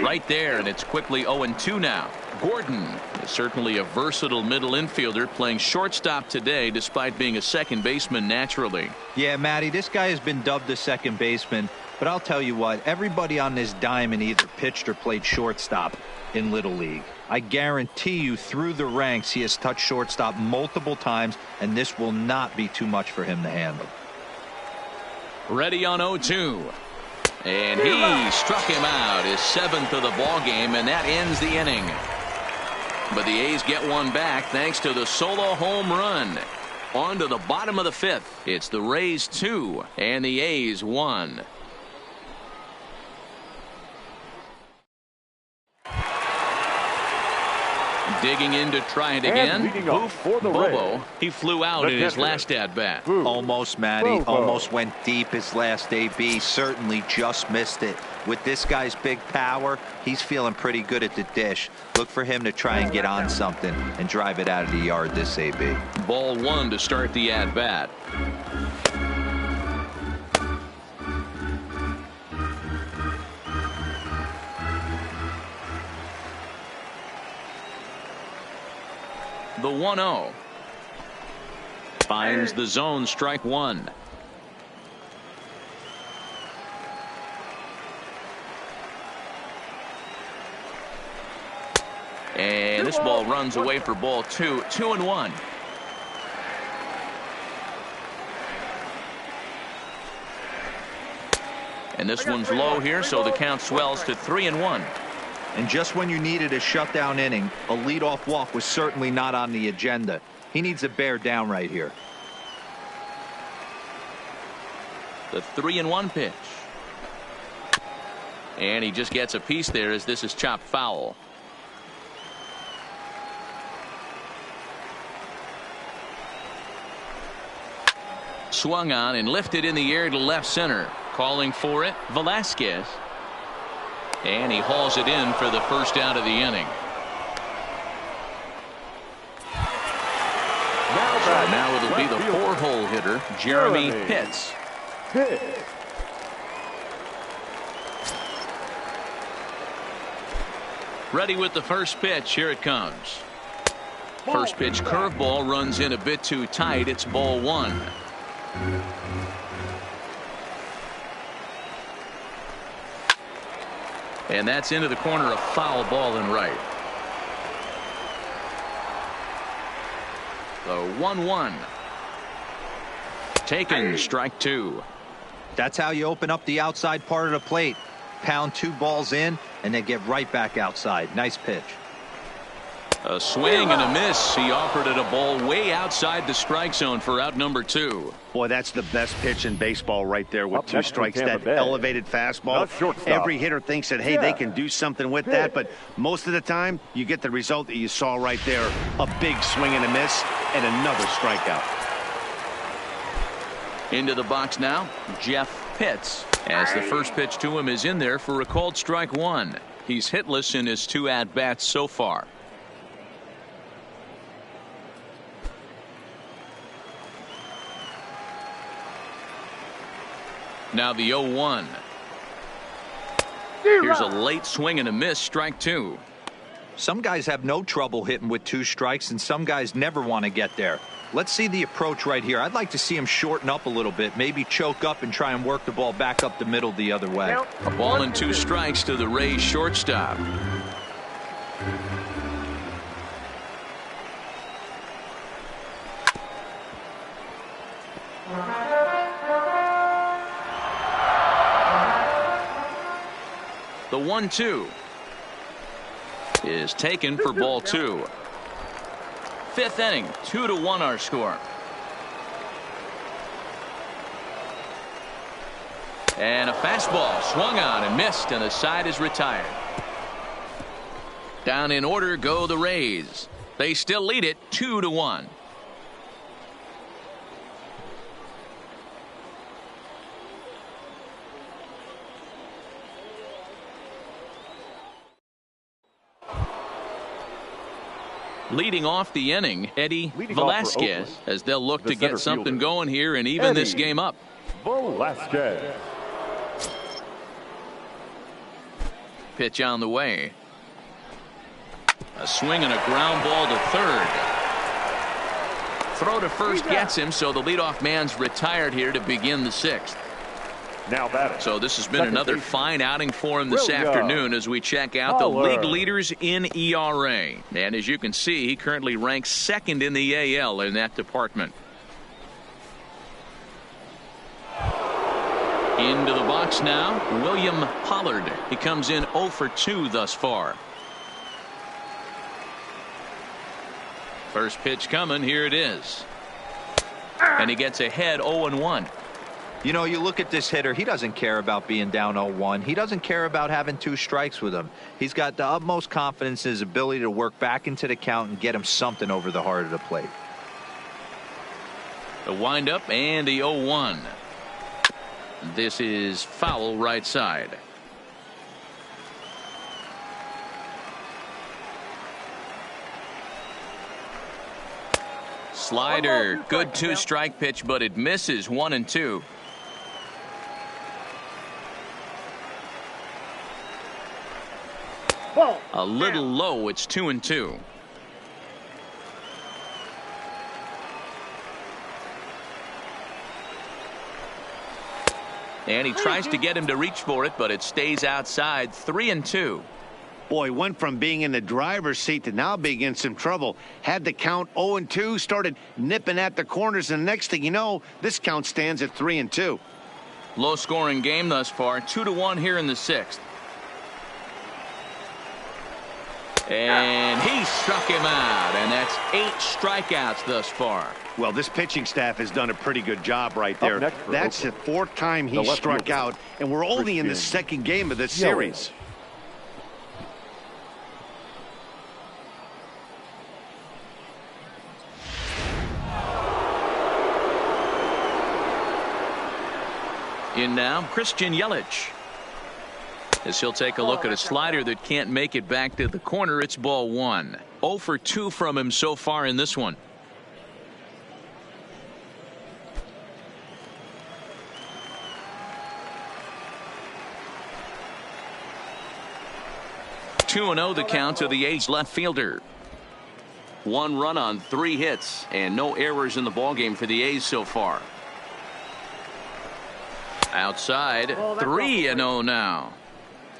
Right there, and it's quickly 0-2 now. Gordon is certainly a versatile middle infielder, playing shortstop today despite being a second baseman naturally. Yeah, Matty, this guy has been dubbed a second baseman, but I'll tell you what, everybody on this diamond either pitched or played shortstop in Little League. I guarantee you through the ranks he has touched shortstop multiple times, and this will not be too much for him to handle. Ready on 0-2. And he struck him out, his seventh of the ball game, and that ends the inning. But the A's get one back thanks to the solo home run. On to the bottom of the fifth. It's the Rays 2 and the A's 1. Digging in to try it again. Bobo, he flew out in his last at-bat. Almost, Matty. Almost went deep his last AB. Certainly just missed it. With this guy's big power, he's feeling pretty good at the dish. Look for him to try and get on something and drive it out of the yard this AB. Ball one to start the at-bat. The 1-0. Finds the zone, strike one. And this ball runs away for ball two. 2-1. And this one's low here, so the count swells to 3-1. And just when you needed a shutdown inning, a leadoff walk was certainly not on the agenda. He needs to bear down right here. The 3-1 pitch. And he just gets a piece there as this is chopped foul. Swung on and lifted in the air to left center. Calling for it, Velasquez. And he hauls it in for the first out of the inning. Now it'll be the 4-hole hitter, Jeremy Pitts. Ready with the first pitch. Here it comes. First pitch curveball runs in a bit too tight. It's ball 1. And that's into the corner, a foul ball and right. The 1-1. Taken, strike 2. That's how you open up the outside part of the plate. Pound 2 balls in and then get right back outside. Nice pitch. A swing and a miss. He offered it a ball way outside the strike zone for out number 2. Boy, that's the best pitch in baseball right there with 2 strikes. That elevated fastball. Every hitter thinks that, hey, they can do something with that, but most of the time you get the result that you saw right there. A big swing and a miss and another strikeout. Into the box now, Jeff Pitts, as the first pitch to him is in there for a called strike 1. He's hitless in his 2 at-bats so far. Now the 0-1. Here's a late swing and a miss, strike 2. Some guys have no trouble hitting with 2 strikes, and some guys never want to get there. Let's see the approach right here. I'd like to see him shorten up a little bit, maybe choke up and try and work the ball back up the middle the other way. A ball and 2 strikes to the Rays shortstop. The 1-2 is taken for ball 2. 5th inning, 2-1 our score. And a fastball swung on and missed, and the side is retired. Down in order go the Rays. They still lead it 2-1. Leading off the inning, Eddie Velasquez, as they'll look to get something going here and even this game up. Velasquez. Pitch on the way. A swing and a ground ball to third. Throw to first gets him, so the leadoff man's retired here to begin the 6th. Now batting. So this has been another fine outing for him this afternoon as we check out the league leaders in ERA. And as you can see, he currently ranks 2nd in the AL in that department. Into the box now, William Pollard. He comes in 0 for 2 thus far. First pitch coming, here it is. And he gets ahead 0-1. You know, you look at this hitter, he doesn't care about being down 0-1. He doesn't care about having 2 strikes with him. He's got the utmost confidence in his ability to work back into the count and get him something over the heart of the plate. The windup and the 0-1. This is foul right side. Slider, good 2-strike pitch, but it misses 1-2. A little low, it's 2-2. And he tries to get him to reach for it, but it stays outside. 3-2. Boy, went from being in the driver's seat to now being in some trouble. Had the count 0-2, started nipping at the corners, and next thing you know, this count stands at 3-2. Low scoring game thus far. 2-1 here in the 6th. And he He struck him out, and that's 8 strikeouts thus far. Well, this pitching staff has done a pretty good job right there. That's the 4th time he struck out, and we're only in the 2nd game of this series. In now, Christian Yelich. As he'll take a look at a slider that can't make it back to the corner. It's ball 1. 0 for 2 from him so far in this one. Two 2-0 the count to the A's left fielder. 1 run on 3 hits and no errors in the ballgame for the A's so far. Outside, 3-0 now.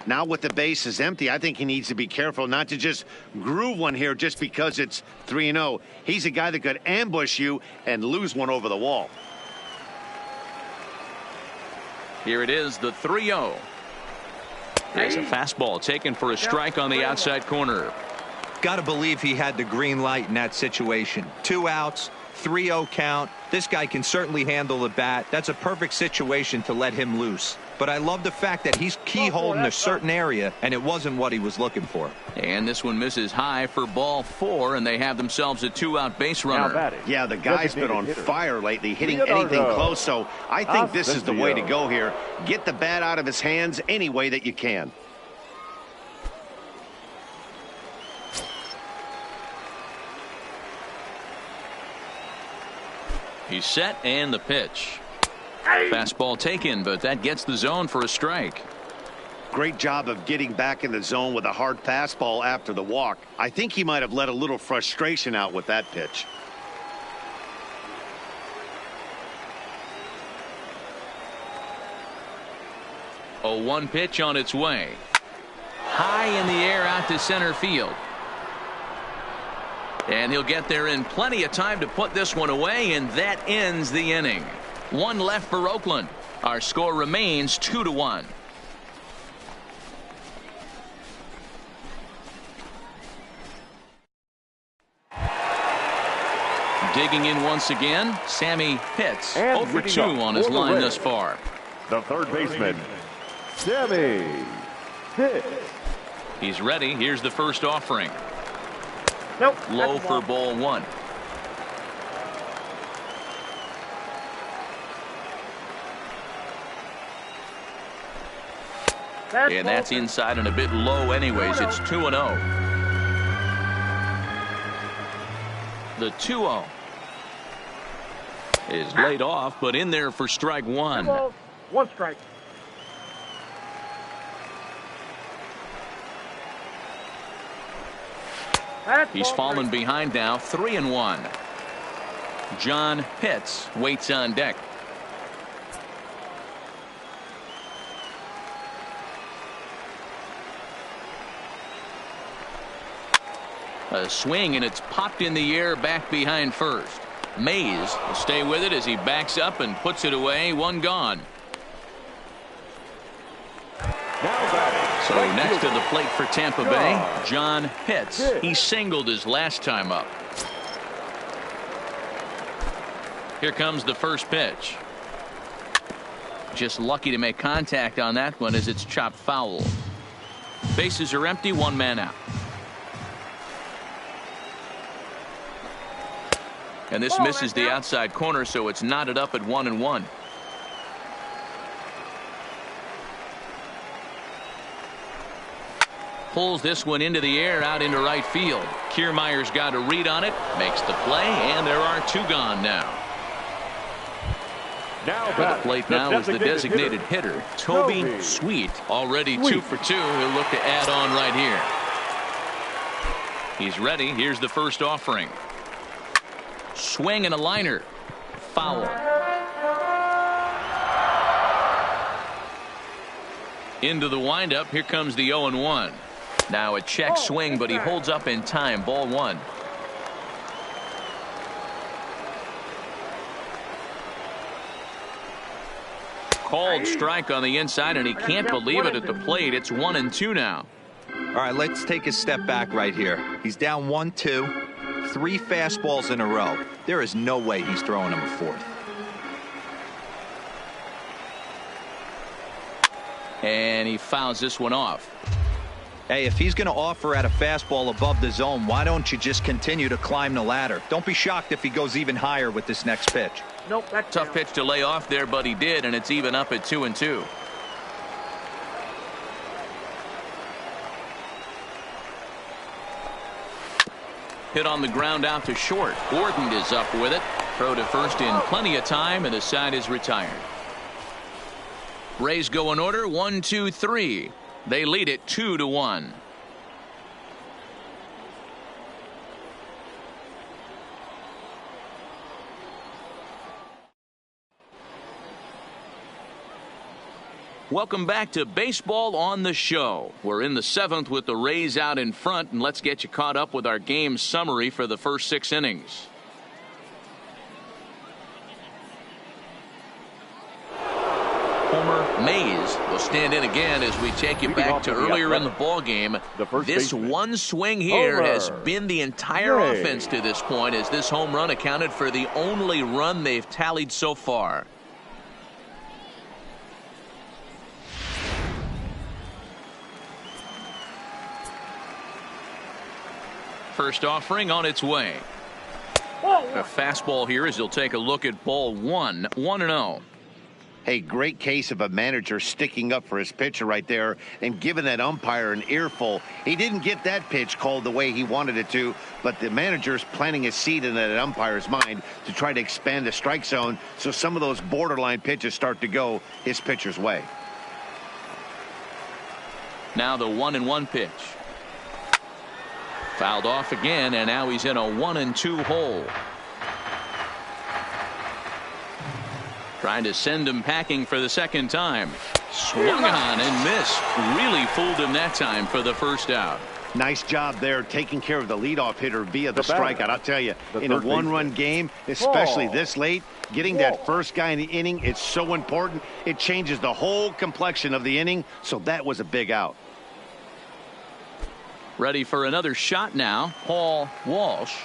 Now with the bases empty, I think he needs to be careful not to just groove one here just because it's 3-0. He's a guy that could ambush you and lose one over the wall. Here it is, the 3-0. There's a fastball taken for a strike on the outside corner. Got to believe he had the green light in that situation. 2 outs, 3-0 count. This guy can certainly handle the bat. That's a perfect situation to let him loose. But I love the fact that he's keyholed in a certain area, and it wasn't what he was looking for. And this one misses high for ball 4, and they have themselves a 2-out base runner. Yeah, the guy's been on fire lately, hitting anything close, so I think this is the way to go here. Get the bat out of his hands any way that you can. He's set, and the pitch. Fastball taken, but that gets the zone for a strike. Great job of getting back in the zone with a hard fastball after the walk. I think he might have let a little frustration out with that pitch. A 1 pitch on its way. High in the air out to center field. And he'll get there in plenty of time to put this one away, and that ends the inning. 1 left for Oakland. Our score remains 2-1. Digging in once again, Sammy Pitts. 0 for 2 on his line thus far. The third baseman, Sammy Pitts. He's ready. Here's the first offering. Nope. Low for ball 1. And that's inside and a bit low anyways. It's 2-0. The 2-0 is laid off, but in there for strike 1. 1 strike. He's fallen behind now, 3-1. John Pitts waits on deck. A swing, and it's popped in the air back behind first. Mays will stay with it as he backs up and puts it away. 1 gone. So next to the plate for Tampa Bay, John Pitts. He singled his last time up. Here comes the first pitch. Just lucky to make contact on that one as it's chopped foul. Bases are empty, 1 man out. And this misses the outside corner, so it's knotted up at 1-1. Pulls this one into the air out into right field. Kiermaier's got a read on it, makes the play, and there are 2 gone now. For the plate now is the designated hitter, Toby Sweet. Already 2 for 2. He'll look to add on right here. He's ready. Here's the first offering. Swing and a liner. Foul. Into the windup. Here comes the 0-1. Now a check swing, but he holds up in time. Ball 1. Called strike on the inside, and he can't believe it at the plate. It's 1-2 now. All right, let's take a step back right here. He's down 1-2, 3 fastballs in a row. There is no way he's throwing him a fourth. And he fouls this one off. Hey, if he's going to offer at a fastball above the zone, why don't you just continue to climb the ladder? Don't be shocked if he goes even higher with this next pitch. Nope, that's Tough down. pitch to lay off there, but he did, and it's even up at 2-2. Hit on the ground out to short. Gordon is up with it. Throw to first in plenty of time, and the side is retired. Rays go in order, 1, 2, 3. They lead it 2-1. Welcome back to Baseball on the Show. We're in the 7th with the Rays out in front, and let's get you caught up with our game summary for the first 6 innings. Homer Mays will stand in again as we take you back to earlier in the ball game. This one swing here has been the entire offense to this point, as this home run accounted for the only run they've tallied so far. First offering on its way. A fastball here as he'll take a look at ball 1, 1-0. Hey, great case of a manager sticking up for his pitcher right there and giving that umpire an earful. He didn't get that pitch called the way he wanted it to, but the manager's planting a seed in that umpire's mind to try to expand the strike zone so some of those borderline pitches start to go his pitcher's way. Now the 1-1 pitch. Fouled off again, and now he's in a 1-2 hole. Trying to send him packing for the second time. Swung on and missed. Really fooled him that time for the first out. Nice job there taking care of the leadoff hitter via the strikeout. I'll tell you, in a one-run game, especially this late, getting that first guy in the inning, it's so important. It changes the whole complexion of the inning, so that was a big out. Ready for another shot now. Paul Walsh.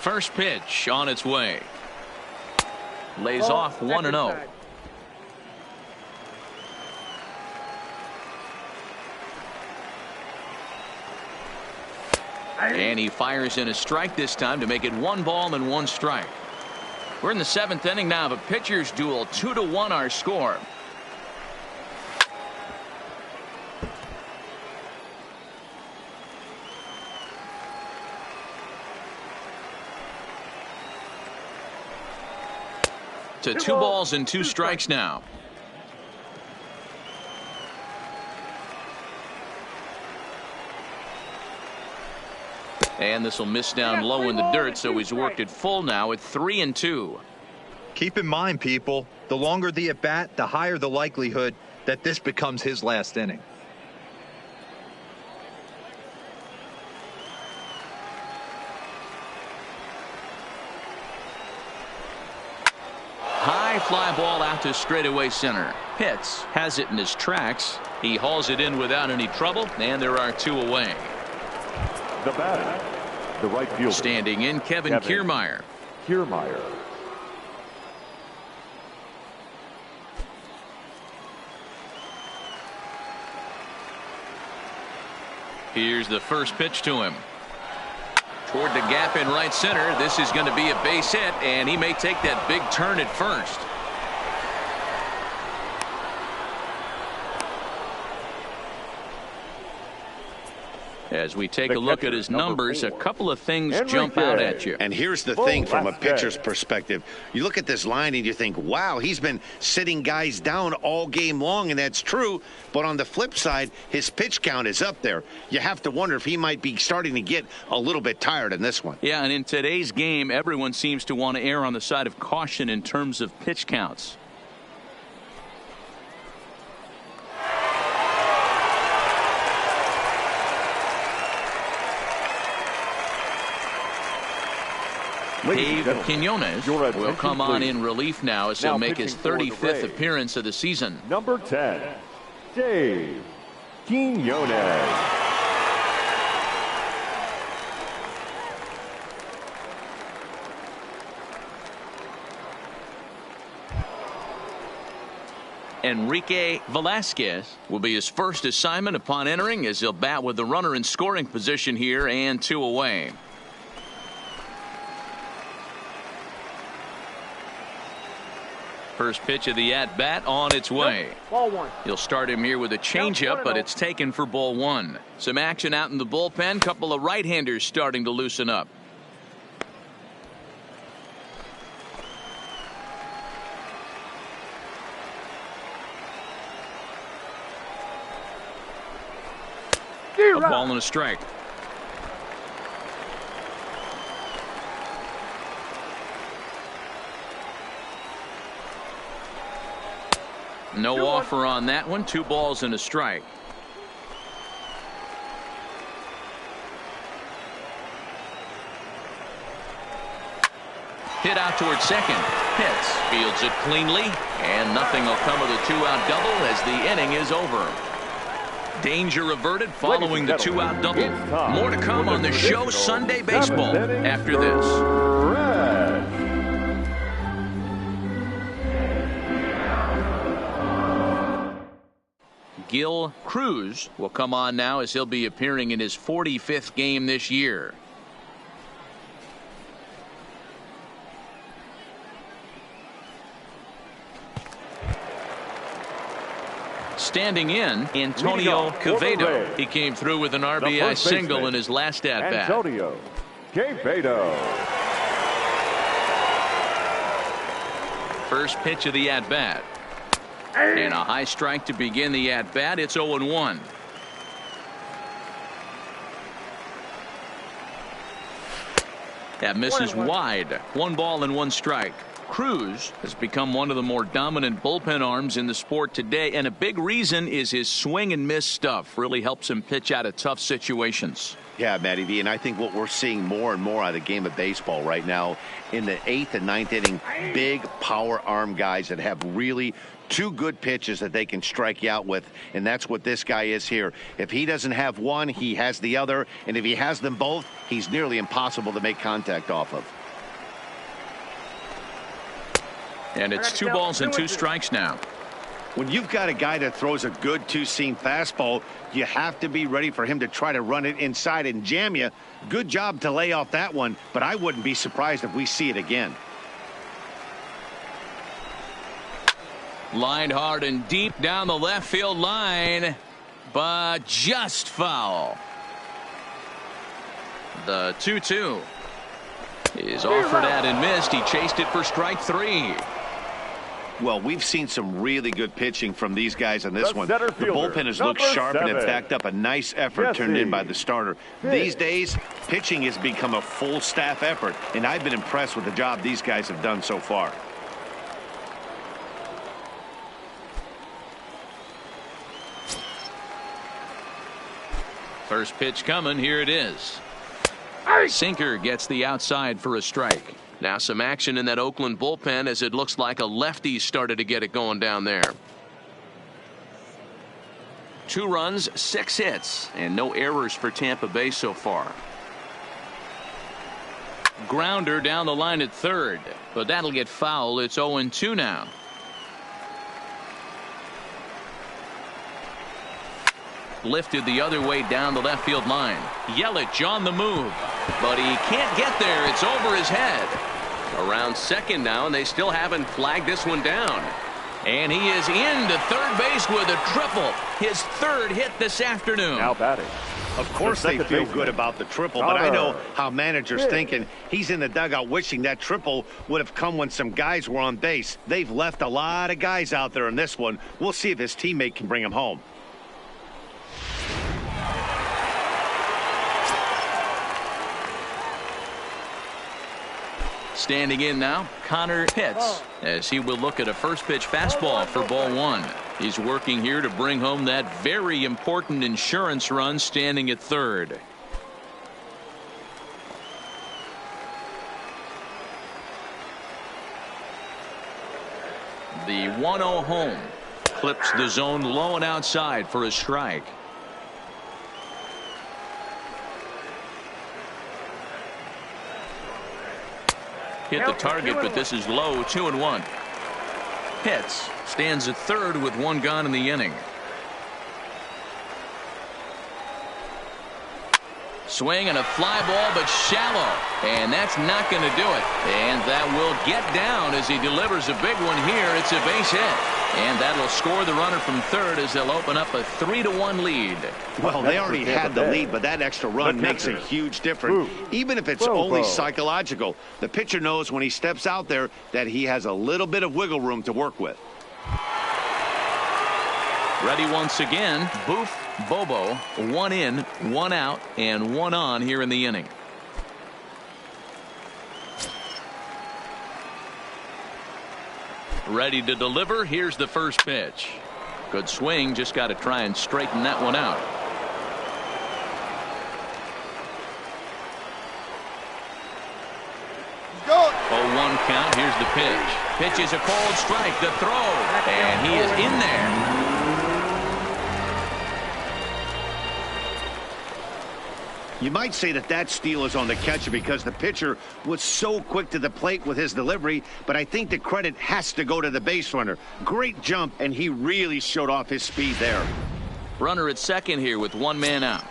First pitch on its way. Lays off 1-0. And he fires in a strike this time to make it 1 ball and 1 strike. We're in the 7th inning now of a pitcher's duel. 2-1 our score. To 2 balls and 2 strikes now. And this will miss down low in the dirt, so he's worked it full now at 3-2. Keep in mind, people, the longer the at bat, the higher the likelihood that this becomes his last inning. High fly ball out to straightaway center. Pitts has it in his tracks. He hauls it in without any trouble, and there are 2 away. The batter, the right fielder. Standing in, Kevin Kiermaier. Kiermaier. Here's the first pitch to him. Toward the gap in right center. This is going to be a base hit, and he may take that big turn at first. As we take a look at his numbers, a couple of things jump out at you. And here's the thing from a pitcher's perspective. You look at this line and you think, wow, he's been sitting guys down all game long, and that's true. But on the flip side, his pitch count is up there. You have to wonder if he might be starting to get a little bit tired in this one. Yeah, and in today's game, everyone seems to want to err on the side of caution in terms of pitch counts. Dave Quinones will come on in relief now as he'll make his 35th appearance of the season. Number 10, Dave Quinones. Enrique Velasquez will be his first assignment upon entering, as he'll bat with the runner in scoring position here and 2 away. First pitch of the at-bat on its way. Ball 1. He'll start him here with a changeup, but it's taken for ball 1. Some action out in the bullpen. Couple of right-handers starting to loosen up. A ball and a strike. No offer on that one. 2 balls and a strike. Hit out towards second. Pitts fields it cleanly, and nothing will come of the 2-out double as the inning is over. Danger averted following the 2-out double. More to come on the show Sunday Baseball after this. Gil Cruz will come on now, as he'll be appearing in his 45th game this year. Standing in, Antonio Quevedo. He came through with an RBI single in his last at-bat. Antonio Quevedo. First pitch of the at-bat. And a high strike to begin the at-bat. It's 0-1. That misses wide. 1 ball and 1 strike. Cruz has become one of the more dominant bullpen arms in the sport today, and a big reason is his swing and miss stuff. Really helps him pitch out of tough situations. Yeah, Matty V, and I think what we're seeing more and more out of the game of baseball right now in the 8th and 9th inning, big power arm guys that have really 2 good pitches that they can strike you out with, and that's what this guy is here. If he doesn't have one, he has the other, and if he has them both, he's nearly impossible to make contact off of. And it's 2 balls and 2 strikes now. When you've got a guy that throws a good 2-seam fastball, you have to be ready for him to try to run it inside and jam you. Good job to lay off that one, but I wouldn't be surprised if we see it again. Lined hard and deep down the left field line, but just foul. The 2-2 is offered at and missed. He chased it for strike 3. Well, we've seen some really good pitching from these guys on this one. The fielder, bullpen has looked sharp, and it's backed up a nice effort turned in by the starter. These days, pitching has become a full staff effort, and I've been impressed with the job these guys have done so far. First pitch coming. Here it is. Sinker gets the outside for a strike. Now some action in that Oakland bullpen, as it looks like a lefty started to get it going down there. 2 runs, 6 hits, and no errors for Tampa Bay so far. Grounder down the line at third, but that'll get foul. It's 0-2 now. Lifted the other way down the left field line. Yelich on the move, but he can't get there. It's over his head. Around second now, and they still haven't flagged this one down. And he is into third base with a triple. His 3rd hit this afternoon. Now batting. Of course they feel good about the triple, but I know how managers thinking. He's in the dugout wishing that triple would have come when some guys were on base. They've left a lot of guys out there in this one. We'll see if his teammate can bring him home. Standing in now, Connor Pitts, as he will look at a first pitch fastball for ball 1. He's working here to bring home that very important insurance run, standing at third. The 1-0 home. Clips the zone low and outside for a strike. hit the target, but this is low. 2-1. Pitts stands at third with one gone in the inning. Swing and a fly ball, but shallow. And that's not going to do it. And that will get down as he delivers a big one here. It's a base hit. And that'll score the runner from third as they'll open up a 3-1 lead. Well, they already had the lead, but that extra run makes a huge difference. Even if it's only psychological, the pitcher knows when he steps out there that he has a little bit of wiggle room to work with. Ready once again. Boof, Bobo, 1 in, 1 out, and 1 on here in the inning. Ready to deliver. Here's the first pitch. Good swing. Just got to try and straighten that one out. Go. 0-1 count. Here's the pitch. Pitch is a cold strike. The throw. And he is in there. You might say that steal is on the catcher because the pitcher was so quick to the plate with his delivery, but I think the credit has to go to the base runner. Great jump, and he really showed off his speed there. Runner at second here with one man out.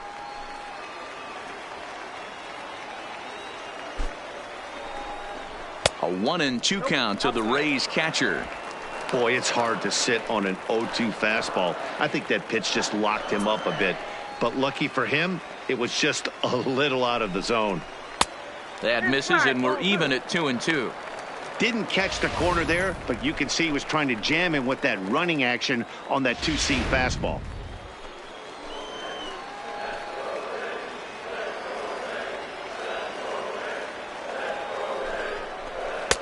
A 1-2 count to the Rays catcher. Boy, it's hard to sit on an 0-2 fastball. I think that pitch just locked him up a bit. But lucky for him, it was just a little out of the zone. That misses, and we're even at 2-2. Didn't catch the corner there, but you can see he was trying to jam him with that running action on that 2-seam fastball.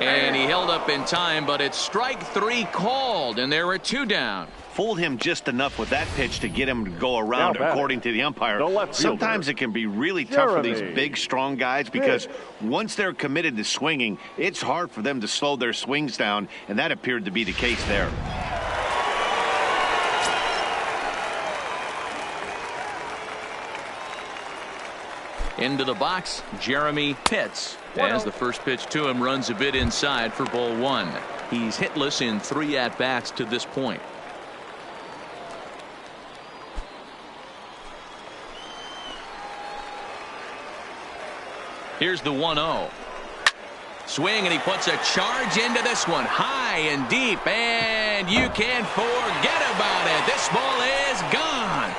And he held up in time, but it's strike 3 called, and there are 2 down. Fooled him just enough with that pitch to get him to go around, according to the umpire. Sometimes it can be really tough for these big, strong guys because once they're committed to swinging, it's hard for them to slow their swings down, and that appeared to be the case there. Into the box, Jeremy Pitts. As the first pitch to him runs a bit inside for ball 1. He's hitless in 3 at-bats to this point. Here's the 1-0. Swing, and he puts a charge into this one. High and deep, and you can't forget about it. This ball is gone.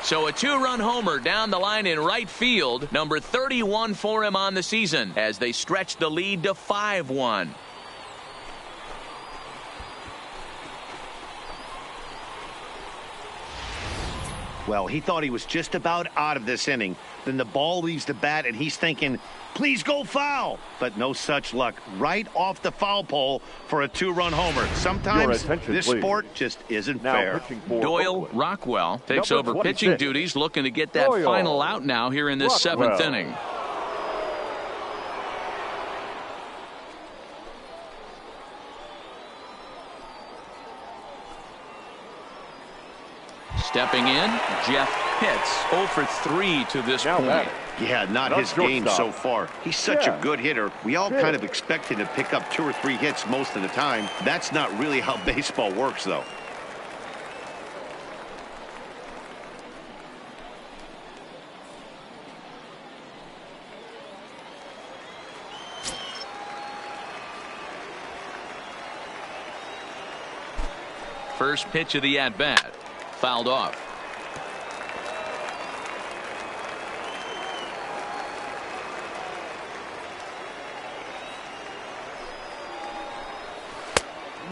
So a 2-run homer down the line in right field. Number 31 for him on the season as they stretch the lead to 5-1. Well, he thought he was just about out of this inning. Then the ball leaves the bat, and he's thinking, please go foul. But no such luck. Right off the foul pole for a 2-run homer. Sometimes this sport just isn't fair. Doyle Rockwell takes over pitching duties, looking to get that final out now here in this 7th inning. Stepping in, Jeff Pitts, 0 for 3 to this point. Yeah, not his game so far. He's such a good hitter. We all kind of expect him to pick up 2 or 3 hits most of the time. That's not really how baseball works, though. First pitch of the at-bat. Fouled off.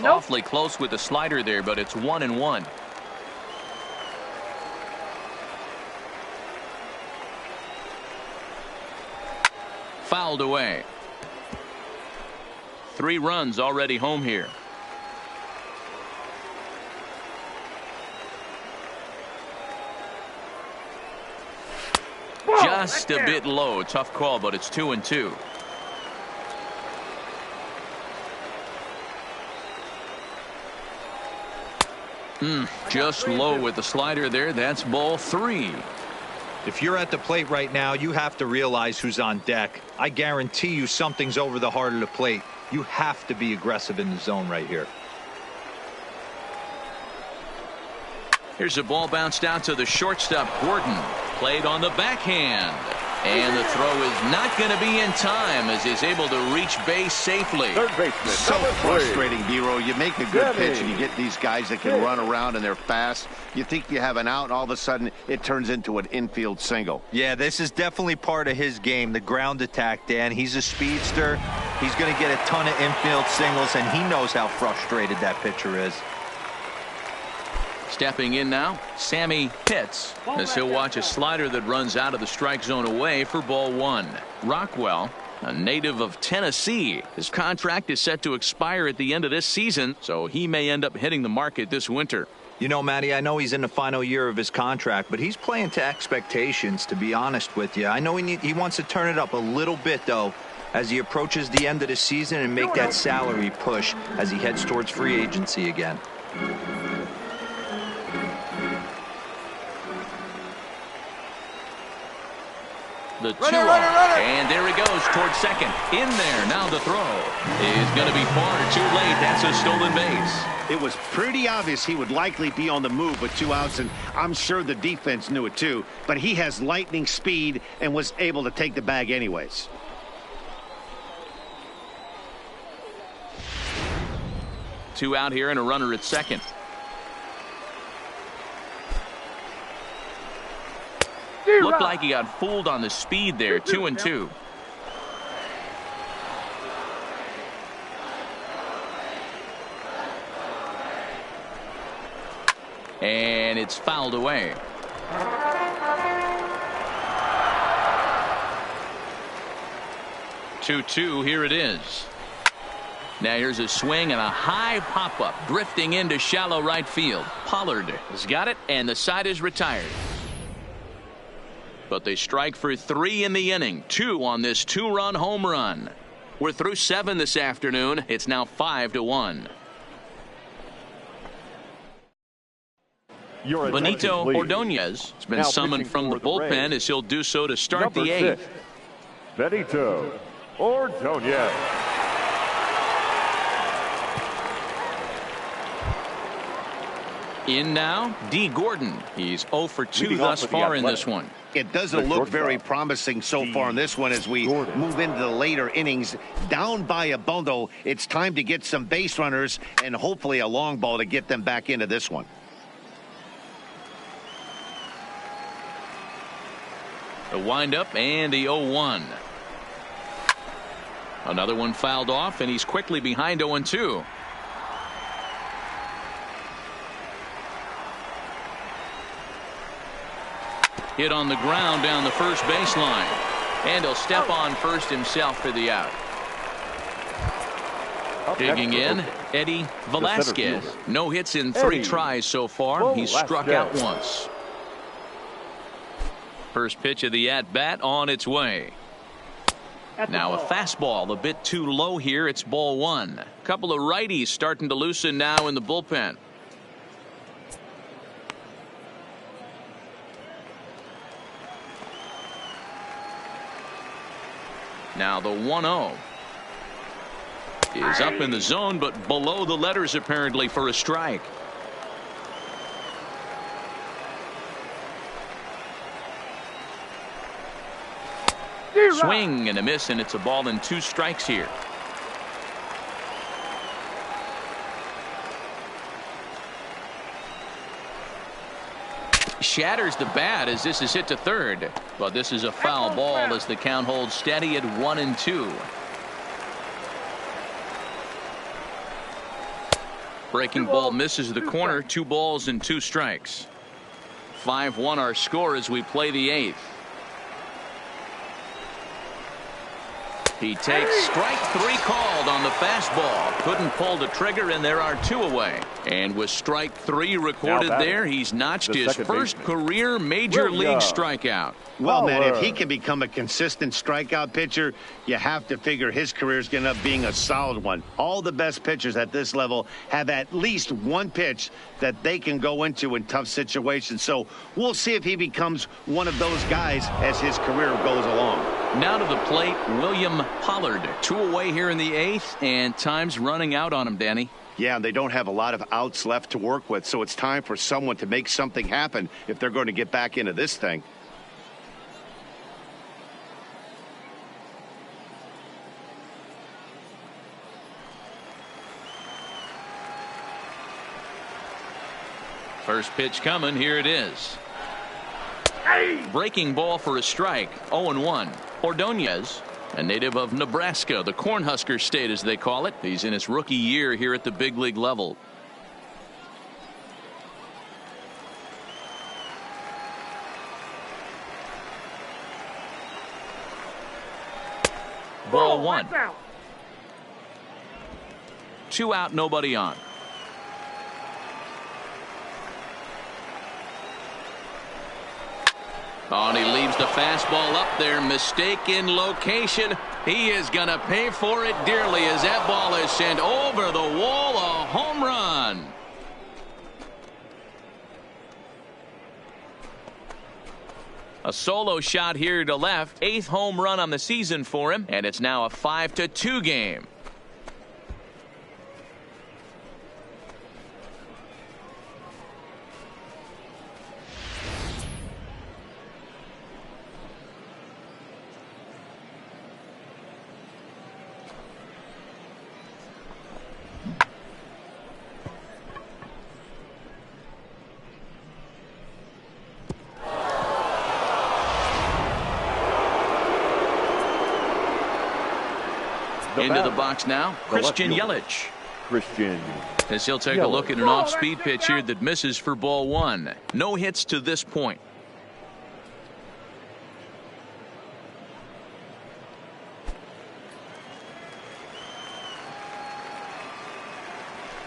Awfully close with the slider there, but it's 1-1. Fouled away. 3 runs already home here. Just a bit low. Tough call, but it's 2-2. Just low with the slider there. That's ball 3. If you're at the plate right now, you have to realize who's on deck. I guarantee you something's over the heart of the plate. You have to be aggressive in the zone right here. Here's a ball bounced out to the shortstop, Gordon. Played on the backhand. And the throw is not going to be in time as he's able to reach base safely. Third baseman, So frustrating, B-Roll. You make a good pitch and you get these guys that can run around and they're fast. You think you have an out, and all of a sudden it turns into an infield single. Yeah, this is definitely part of his game, the ground attack, Dan. He's a speedster. He's going to get a ton of infield singles, and he knows how frustrated that pitcher is. Stepping in now, Sammy Pitts, as he'll watch a slider that runs out of the strike zone away for ball one. Rockwell, a native of Tennessee. His contract is set to expire at the end of this season, so he may end up hitting the market this winter. You know, Matty, I know he's in the final year of his contract, but he's playing to expectations, to be honest with you. I know he wants to turn it up a little bit, though, as he approaches the end of the season and make that salary push as he heads towards free agency again. The 2-0, and there he goes towards second. In there, now the throw is going to be far too late. That's a stolen base. It was pretty obvious he would likely be on the move with 2 outs, and I'm sure the defense knew it too. But he has lightning speed and was able to take the bag anyways. Two out here and a runner at second. Looked like he got fooled on the speed there. 2-2. And it's fouled away. Two, here it is. Now here's a swing and a high pop-up drifting into shallow right field. Pollard has got it, and the side is retired. But they strike for 3 in the inning. 2 on this 2-run home run. We're through 7 this afternoon. It's now 5-1. Benito Ordonez has been summoned from the bullpen as he'll do so to start the 8th. Benito Ordonez. In now, D. Gordon. He's 0 for 2 thus far in this one. It doesn't look very promising so far in this one as we move into the later innings. Down by a bundle, it's time to get some base runners and hopefully a long ball to get them back into this one. The windup and the 0-1. Another one fouled off, and he's quickly behind 0-2. Hit on the ground down the first baseline. And he'll step on first himself for the out. Digging in, Eddie Velasquez. No hits in 3 tries so far. He's struck out once. First pitch of the at-bat on its way. Now a fastball a bit too low here. It's ball 1. A couple of righties starting to loosen now in the bullpen. Now the 1-0 is up in the zone, but below the letters apparently for a strike. Swing and a miss, and it's a ball and 2 strikes here. Shatters the bat as this is hit to third, but this is a foul ball as the count holds steady at 1-2. Breaking ball misses the corner. 2 balls and 2 strikes. 5-1 our score as we play the 8th. He takes strike 3 called on the fastball. Couldn't pull the trigger, and there are 2 away. And with strike 3 recorded there, he's notched his first career major league strikeout. Well, man, if he can become a consistent strikeout pitcher, you have to figure his career is going to end up being a solid one. All the best pitchers at this level have at least one pitch that they can go into in tough situations. So we'll see if he becomes one of those guys as his career goes along. Now to the plate, William Pollard. 2 away here in the 8th, and time's running out on him, Danny. Yeah, they don't have a lot of outs left to work with, so it's time for someone to make something happen if they're going to get back into this thing. First pitch coming. Here it is. Breaking ball for a strike. 0-1. Ordonez, a native of Nebraska, the Cornhusker State as they call it. He's in his rookie year here at the big league level. Ball 1. 2 out, nobody on. Oh, and he leaves the fastball up there. Mistaken location. He is going to pay for it dearly as that ball is sent over the wall. A home run. A solo shot here to left. 8th home run on the season for him. And it's now a 5-2 game. Into the box now, Christian Yelich. As he'll take a look at an off-speed pitch here that misses for ball 1. No hits to this point.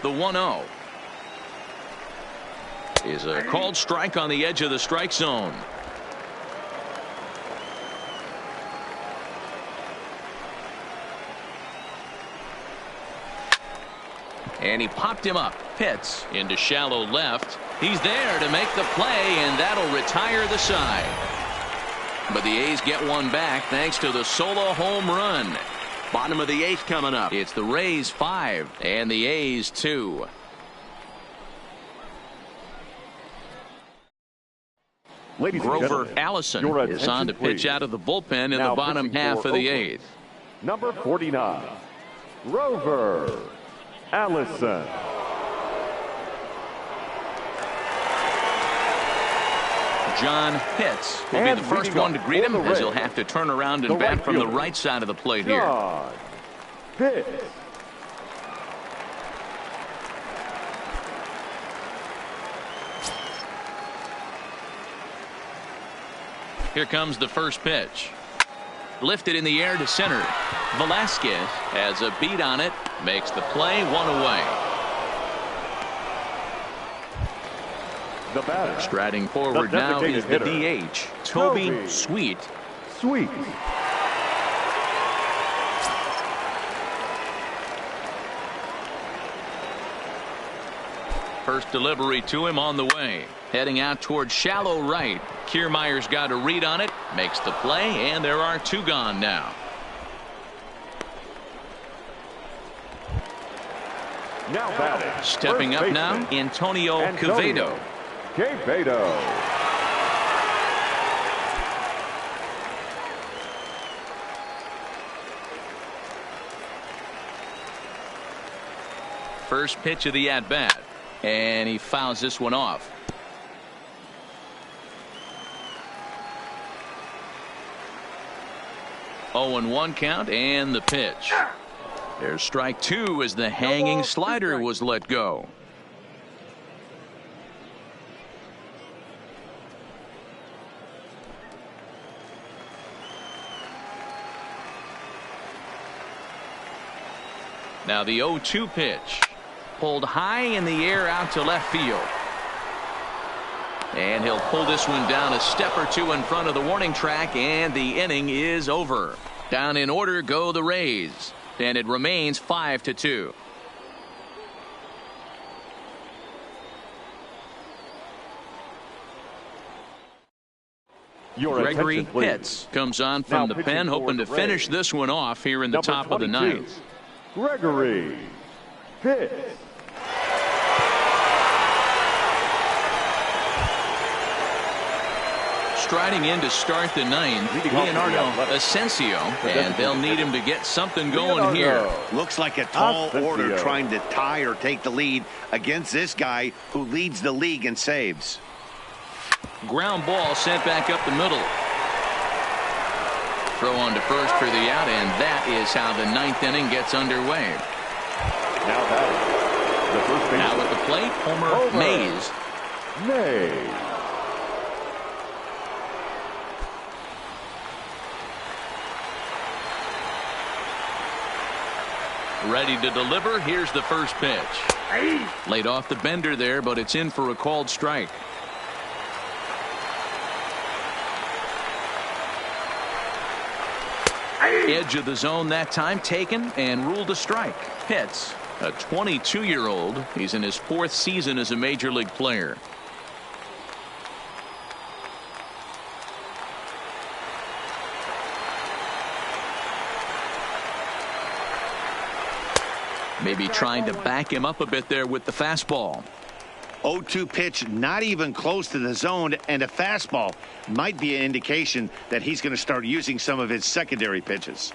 The 1-0 is a called strike on the edge of the strike zone. And he popped him up. Pitts into shallow left. He's there to make the play, and that'll retire the side. But the A's get one back thanks to the solo home run. Bottom of the 8th coming up. It's the Rays 5 and the A's 2. Grover Allison is on to pitch out of the bullpen in the bottom half of the 8th. Number 49, Grover Allison. John Pitts will be the first one to greet him as he'll have to turn around and bat from the right side of the plate here. John Pitts. Here comes the first pitch. Lifted in the air to center. Velasquez has a beat on it. Makes the play. 1 away. The batter. Striding forward now is the DH, Toby Sweet. First delivery to him on the way. Heading out towards shallow right. Kiermaier's got a read on it. Makes the play, and there are 2 gone now. Now batting. Stepping up now, Antonio Quevedo. First pitch of the at-bat. And he fouls this one off. Oh, and 1 count, and the pitch. There's strike 2 as the hanging slider was let go. Now the 0-2 pitch. Pulled high in the air out to left field. And he'll pull this one down a step or two in front of the warning track, and the inning is over. Down in order go the Rays, and it remains 5-2. Gregory Pitts comes on from the pen, hoping to finish this one off here in the top of the ninth. Gregory Pitts. Striding in to start the ninth, Leonardo Asensio, and they'll need him to get something going here. Looks like a tall order trying to tie or take the lead against this guy who leads the league in saves. Ground ball sent back up the middle. Throw on to first for the out, and that is how the ninth inning gets underway. Now at the plate, Homer Mays. Ready to deliver. Here's the first pitch. Laid off the bender there, but it's in for a called strike. Edge of the zone that time taken and ruled a strike. Pitts, a 22-year-old. He's in his fourth season as a major league player. Maybe trying to back him up a bit there with the fastball. 0-2 pitch, not even close to the zone, and a fastball might be an indication that he's going to start using some of his secondary pitches.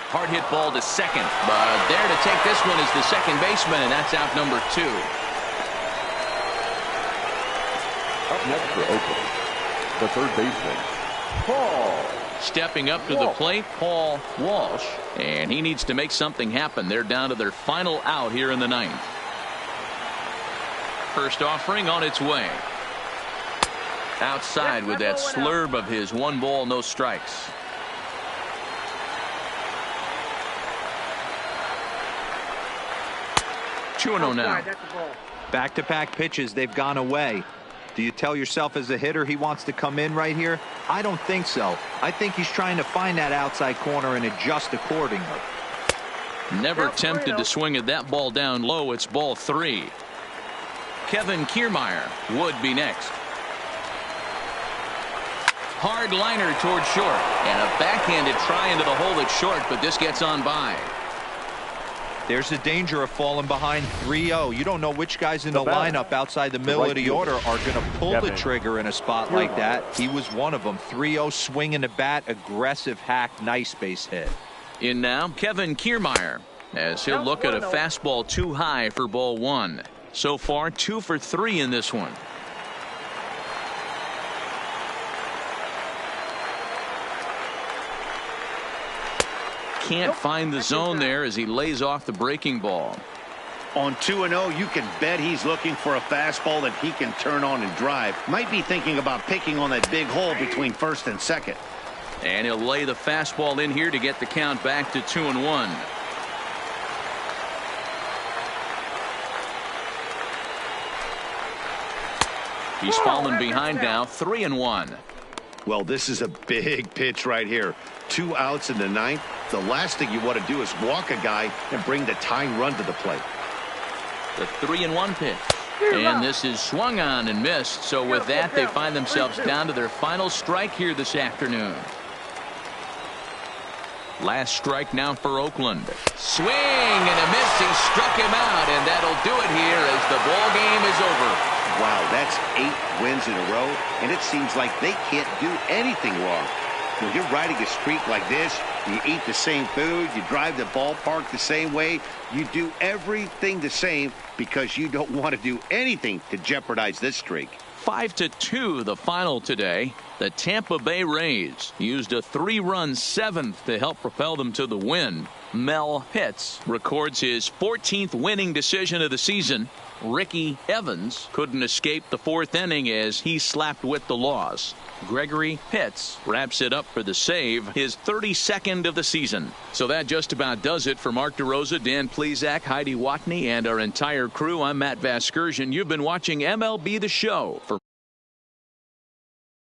Hard hit ball to second, but there to take this one is the second baseman, and that's out number 2. Up next for Oakland, the third baseman, Paul. Stepping up to the plate, Paul Walsh, and he needs to make something happen. They're down to their final out here in the ninth. First offering on its way. Outside with that slurve of his. 1 ball, no strikes. Two and 0 now. Back-to-back pitches, they've gone away. Do you tell yourself as a hitter he wants to come in right here? I don't think so. I think he's trying to find that outside corner and adjust accordingly. Never tempted to swing at that ball down low. It's ball 3. Kevin Kiermaier would be next. Hard liner toward short, and a backhanded try into the hole at short, but this gets on by. There's the danger of falling behind 3-0. You don't know which guys in the lineup outside the middle of the order are going to pull the trigger in a spot like that. He was one of them. 3-0, swinging the bat, aggressive hack, nice base hit. In now, Kevin Kiermaier, as he'll look at a fastball too high for ball 1. So far, 2 for 3 in this one. Can't find the zone there as he lays off the breaking ball. On 2-0, you can bet he's looking for a fastball that he can turn on and drive. Might be thinking about picking on that big hole between first and second. And he'll lay the fastball in here to get the count back to 2-1. He's fallen behind now, 3-1. Well, this is a big pitch right here. 2 outs in the ninth. The last thing you want to do is walk a guy and bring the tying run to the plate. The 3-1 pitch. And this is swung on and missed. So with that, they find themselves down to their final strike here this afternoon. Last strike now for Oakland. Swing and a miss. He struck him out, and that'll do it here as the ball game is over. Wow, that's 8 wins in a row, and it seems like they can't do anything wrong. When you're riding a streak like this, you eat the same food, you drive the ballpark the same way, you do everything the same because you don't want to do anything to jeopardize this streak. 5-2 the final today. The Tampa Bay Rays used a 3-run 7th to help propel them to the win. Mel Pitts records his 14th winning decision of the season. Ricky Evans couldn't escape the fourth inning as he slapped with the loss. Gregory Pitts wraps it up for the save, his 32nd of the season. So that just about does it for Mark DeRosa, Dan Plesac, Heidi Watney, and our entire crew. I'm Matt Vasgersian. You've been watching MLB The Show. For